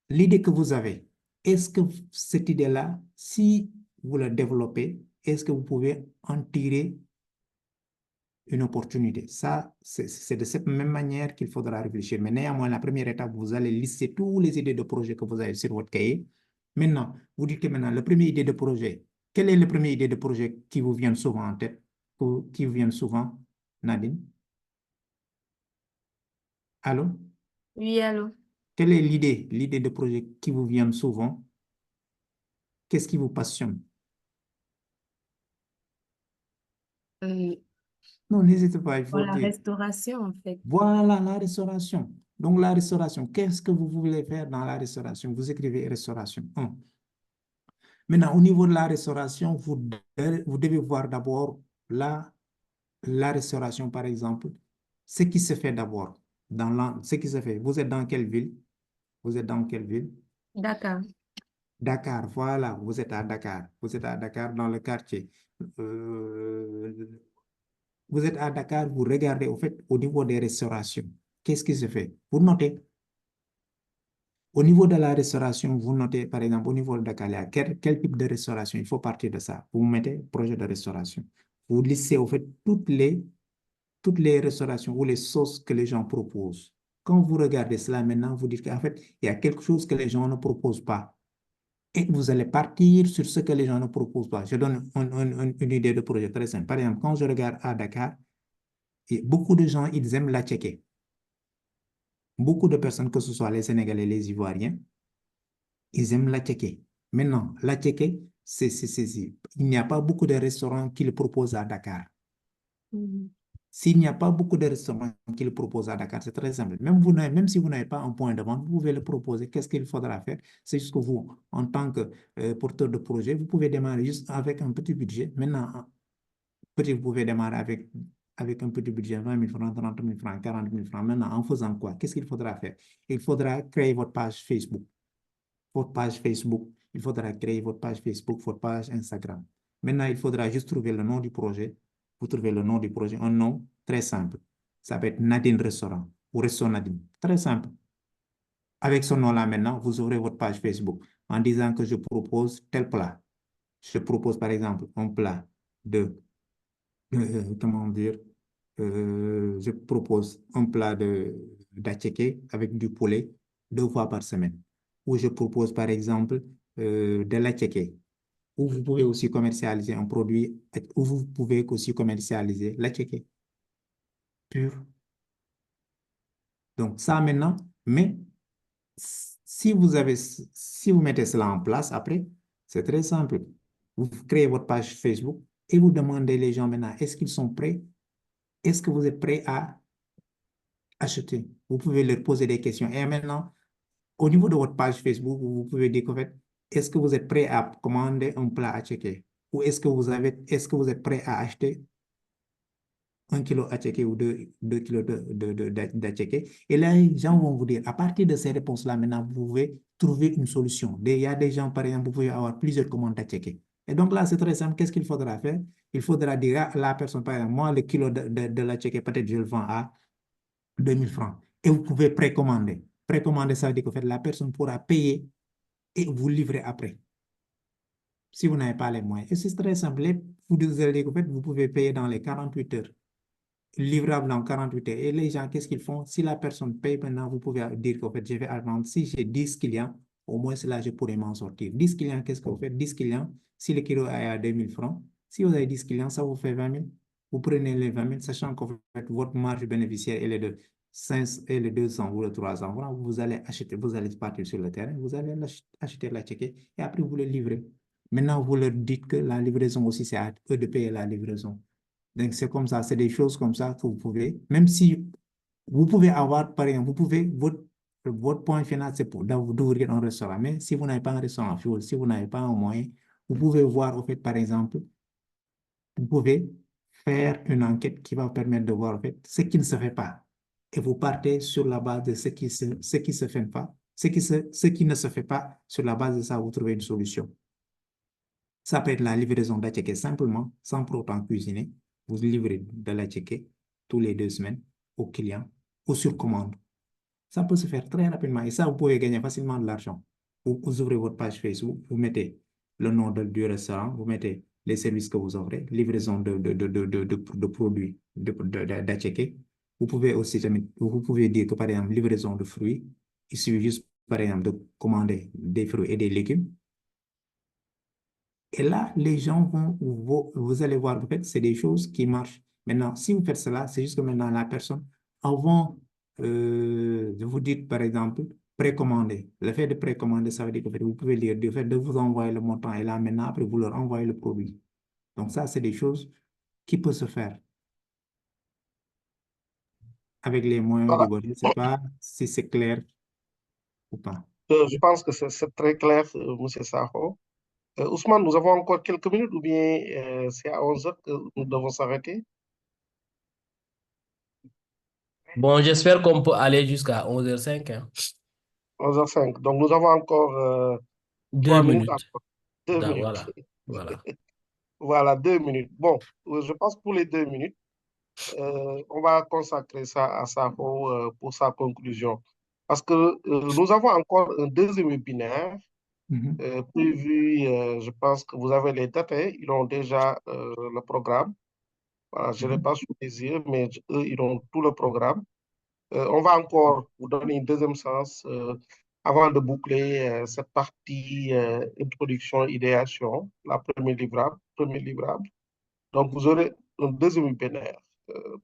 l'idée que vous avez, est-ce que cette idée-là, si vous la développez, est-ce que vous pouvez en tirer une opportunité. Ça, c'est de cette même manière qu'il faudra réfléchir. Mais néanmoins, la première étape, vous allez lister toutes les idées de projet que vous avez sur votre cahier. Maintenant, vous dites que maintenant, la première idée de projet, quelle est la première idée de projet qui vous vient souvent en tête, qui vous vient souvent, Nadine? Allô?
Oui, allô?
Quelle est l'idée de projet qui vous vient souvent? Qu'est-ce qui vous passionne? Non, n'hésitez pas, il
Pour
faut
la
dire.
restauration, en fait.
Voilà la restauration. Donc, la restauration, qu'est-ce que vous voulez faire dans la restauration? Vous écrivez restauration. Maintenant, au niveau de la restauration, vous devez voir d'abord la restauration, par exemple, ce qui se fait d'abord. Ce qui se fait. Vous êtes dans quelle ville? Vous êtes dans quelle ville?
D'accord.
Dakar, voilà, vous êtes à Dakar. Vous êtes à Dakar dans le quartier. Vous êtes à Dakar, vous regardez au fait au niveau des restaurations. Qu'est-ce qui se fait? Vous notez. Au niveau de la restauration, vous notez, par exemple, au niveau de Dakar, il y a quel type de restauration? Il faut partir de ça. Vous mettez projet de restauration. Vous listez au fait toutes les restaurations ou les sauces que les gens proposent. Quand vous regardez cela maintenant, vous dites qu'en fait, il y a quelque chose que les gens ne proposent pas. Et vous allez partir sur ce que les gens ne proposent pas. Je donne une idée de projet très simple. Par exemple, quand je regarde à Dakar, beaucoup de gens, ils aiment la tchéké. Beaucoup de personnes, que ce soit les Sénégalais, les Ivoiriens, ils aiment la tchéké. Maintenant, la tchéké, il n'y a pas beaucoup de restaurants qui le proposent à Dakar. S'il n'y a pas beaucoup de restaurants qui le proposent à Dakar, c'est très simple. Même si vous n'avez pas un point de vente, vous pouvez le proposer. Qu'est-ce qu'il faudra faire? C'est juste que vous, en tant que porteur de projet, vous pouvez démarrer juste avec un petit budget. Maintenant, vous pouvez démarrer avec un petit budget, 20 000 francs, 30 000 francs, 40 000 francs. Maintenant, en faisant quoi? Qu'est-ce qu'il faudra faire? Il faudra créer votre page Facebook. Il faudra créer votre page Facebook, votre page Instagram. Maintenant, il faudra juste trouver le nom du projet. Vous trouvez le nom du projet, un nom très simple. Ça peut être Nadine Restaurant ou Restaurant Nadine. Très simple. Avec ce nom-là, maintenant, vous ouvrez votre page Facebook en disant que je propose tel plat. Je propose, par exemple, un plat comment dire, je propose un plat d'attiéké avec du poulet 2 fois par semaine. Ou je propose, par exemple, de l'attiéké. Ou vous pouvez aussi commercialiser un produit, ou vous pouvez aussi commercialiser l'attiéké pur. Donc, ça maintenant, mais si vous mettez cela en place après, c'est très simple. Vous créez votre page Facebook et vous demandez les gens maintenant, est-ce qu'ils sont prêts? Est-ce que vous êtes prêts à acheter? Vous pouvez leur poser des questions. Et maintenant, au niveau de votre page Facebook, vous pouvez dire qu'en fait, est-ce que vous êtes prêt à commander un plat à checker? Ou est-ce que vous êtes prêt à acheter 1 kilo à checker ou 2 kilos d'attiéké? Et là, les gens vont vous dire, à partir de ces réponses-là, maintenant, vous pouvez trouver une solution. Il y a des gens, par exemple, vous pouvez avoir plusieurs commandes d'attiéké. Et donc là, c'est très simple. Qu'est-ce qu'il faudra faire? Il faudra dire à la personne, par exemple, moi, le kilo de l'attiéké, peut-être je le vends à 2 000 francs. Et vous pouvez précommander. Précommander, ça veut dire que en fait, la personne pourra payer et vous livrer après. Si vous n'avez pas les moyens. Et c'est très simple. Vous allez dire qu'en fait, vous pouvez payer dans les 48 heures. Livrable en 48 heures. Et les gens, qu'est-ce qu'ils font? Si la personne paye maintenant, vous pouvez dire qu'en fait, je vais attendre. Si j'ai 10 clients, au moins cela, je pourrais m'en sortir. 10 clients, qu'est-ce que vous faites? 10 clients, si le kilo est à 2 000 francs, si vous avez 10 clients, ça vous fait 20 000. Vous prenez les 20 000, sachant qu'en fait, votre marge bénéficiaire, elle est de 500 et les 200 ou les 300 francs. Vous allez partir sur le terrain, vous allez acheter la checker et après vous le livrez. Maintenant, vous leur dites que la livraison aussi, c'est à eux de payer la livraison. Donc, c'est comme ça, c'est des choses comme ça que vous pouvez, même si vous pouvez avoir, par exemple, votre point final, c'est d'ouvrir un restaurant. Mais si vous n'avez pas un restaurant, si vous n'avez pas un moyen, vous pouvez voir, au fait, par exemple, vous pouvez faire une enquête qui va vous permettre de voir, en fait, ce qui ne se fait pas. Et vous partez sur la base de ce qui se fait pas, ce qui ne se fait pas. Sur la base de ça, vous trouvez une solution. Ça peut être la livraison d'attiéké simplement, sans pour autant cuisiner. Vous livrez de l'attiéké tous les 2 semaines aux clients ou sur commande. Ça peut se faire très rapidement et ça, vous pouvez gagner facilement de l'argent. Vous ouvrez votre page Facebook, vous mettez le nom du restaurant, vous mettez les services que vous offrez, livraison de produits d'Attiéké. Vous pouvez aussi, vous pouvez dire que par exemple, livraison de fruits, il suffit juste par exemple de commander des fruits et des légumes. Et là, les gens vous allez voir, en fait, c'est des choses qui marchent. Maintenant, si vous faites cela, c'est juste que maintenant la personne, avant de vous dire, par exemple, précommander. Le fait de précommander, ça veut dire que vous pouvez dire, le fait de vous envoyer le montant et là, maintenant, après, vous leur envoyez le produit. Donc ça, c'est des choses qui peuvent se faire avec les moyens
Voilà.
du bord. Je ne sais pas si c'est clair ou pas.
Je pense que c'est très clair, Monsieur Sakho. Ousmane, nous avons encore quelques minutes ou bien c'est à 11 heures que nous devons s'arrêter?
Bon, j'espère qu'on peut aller jusqu'à 11h05, hein.
11h05. Donc, nous avons encore
2
3 minutes.
minutes.
Encore. 2 minutes.
Voilà. Voilà.
Voilà, 2 minutes. Bon, je pense pour les 2 minutes, on va consacrer ça à Sakho pour sa conclusion. Parce que nous avons encore un deuxième webinaire
Mhm.
prévu. Je pense que vous avez les dates, hein, ils ont déjà le programme. Voilà, je ne l'ai
Mhm.
pas sous les yeux, mais eux, ils ont tout le programme. On va encore vous donner une deuxième chance avant de boucler cette partie introduction, idéation, la première livrable, premier livrable. Donc, vous aurez un deuxième webinaire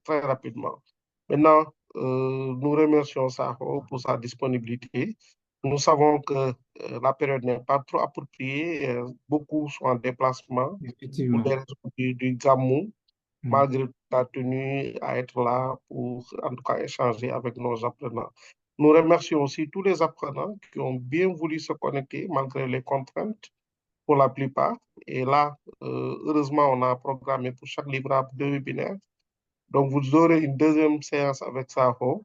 très rapidement. Maintenant, nous remercions Sakho pour sa disponibilité. Nous savons que la période n'est pas trop appropriée. Beaucoup sont en déplacement pour
Effectivement.
des raisons du Gamou,
Mhm.
malgré la tenue à être là pour, en tout cas, échanger avec nos apprenants. Nous remercions aussi tous les apprenants qui ont bien voulu se connecter malgré les contraintes pour la plupart. Et là, heureusement, on a programmé pour chaque livrable 2 webinaires. Donc, vous aurez une deuxième séance avec Sakho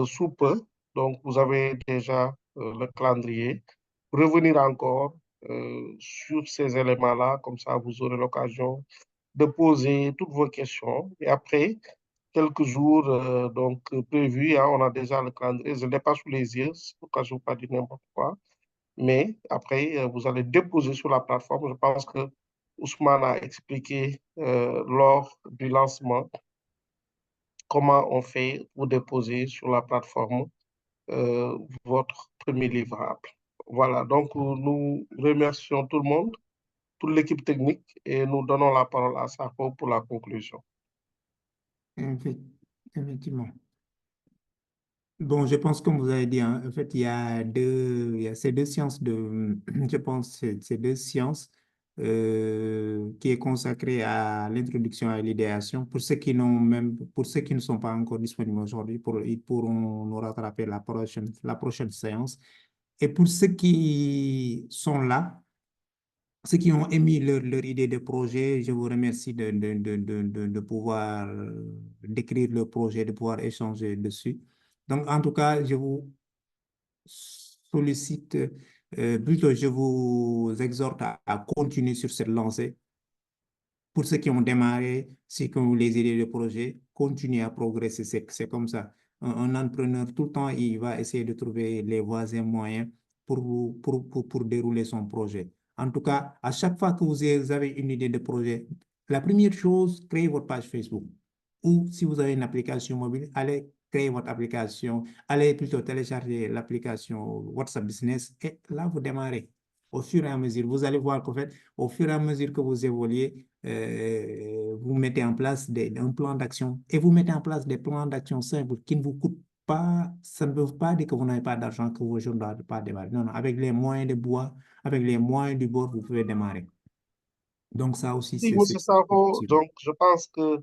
sous peu. Donc, vous avez déjà le calendrier. Revenir encore sur ces éléments-là, comme ça, vous aurez l'occasion de poser toutes vos questions. Et après, quelques jours donc prévus, hein, on a déjà le calendrier. Je ne l'ai pas sous les yeux, pour que je ne vous pas dire n'importe quoi. Mais après, vous allez déposer sur la plateforme. Je pense que Ousmane a expliqué lors du lancement comment on fait pour déposer sur la plateforme votre premier livrable. Voilà, donc nous remercions tout le monde, toute l'équipe technique, et nous donnons la parole à Sakho pour la conclusion.
Effectivement. Bon, je pense, comme vous avez dit, hein, en fait, il y a ces deux sciences je pense, ces deux sciences qui est consacrée à l'introduction à l'idéation. Pour ceux qui ne sont pas encore disponibles aujourd'hui, ils pourront nous rattraper la prochaine séance. Et pour ceux qui sont là, ceux qui ont émis leur idée de projet, je vous remercie de pouvoir décrire le projet, de pouvoir échanger dessus. Donc, en tout cas, je vous sollicite, plutôt, je vous exhorte à continuer sur cette lancée. Pour ceux qui ont démarré, ceux qui ont les idées de projet, continuez à progresser. C'est comme ça. Un entrepreneur, tout le temps, il va essayer de trouver les voies et moyens pour dérouler son projet. En tout cas, à chaque fois que vous avez une idée de projet, la première chose, créez votre page Facebook. Ou si vous avez une application mobile, allez créer votre application, allez plutôt télécharger l'application WhatsApp Business et là, vous démarrez. Au fur et à mesure, vous allez voir qu'en fait, au fur et à mesure que vous évoluez, vous mettez en place un plan d'action et vous mettez en place des plans d'action simples qui ne vous coûtent pas. Ça ne veut pas dire que vous n'avez pas d'argent, que vos jours ne doivent pas démarrer. Non, non, avec les moyens de bois, avec les moyens du bord, vous pouvez démarrer. Donc, ça aussi,
Oui,
c'est
M. Sakho,
possible.
donc je pense que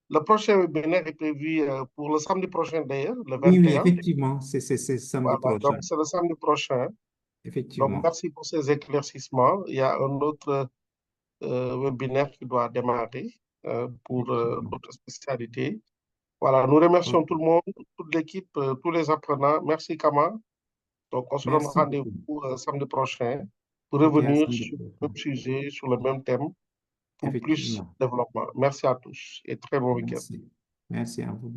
le prochain webinaire est prévu pour le samedi prochain d'ailleurs, le
Oui, oui,
21.
effectivement, c'est samedi
Voilà,
prochain.
donc c'est le samedi prochain. Donc,
Effectivement.
merci pour ces éclaircissements. Il y a un autre webinaire qui doit démarrer pour
Effectivement.
notre spécialité. Voilà, nous remercions
Ok.
tout le monde, toute l'équipe, tous les apprenants. Merci, Kama. Donc, on se donne
Merci
rendez-vous
beaucoup.
samedi prochain pour
Ok, à
revenir
samedi
sur le
prochain.
même sujet, sur le même thème, pour plus
Effectivement.
de développement. Merci à tous et très bon week-end.
Merci. Merci à vous.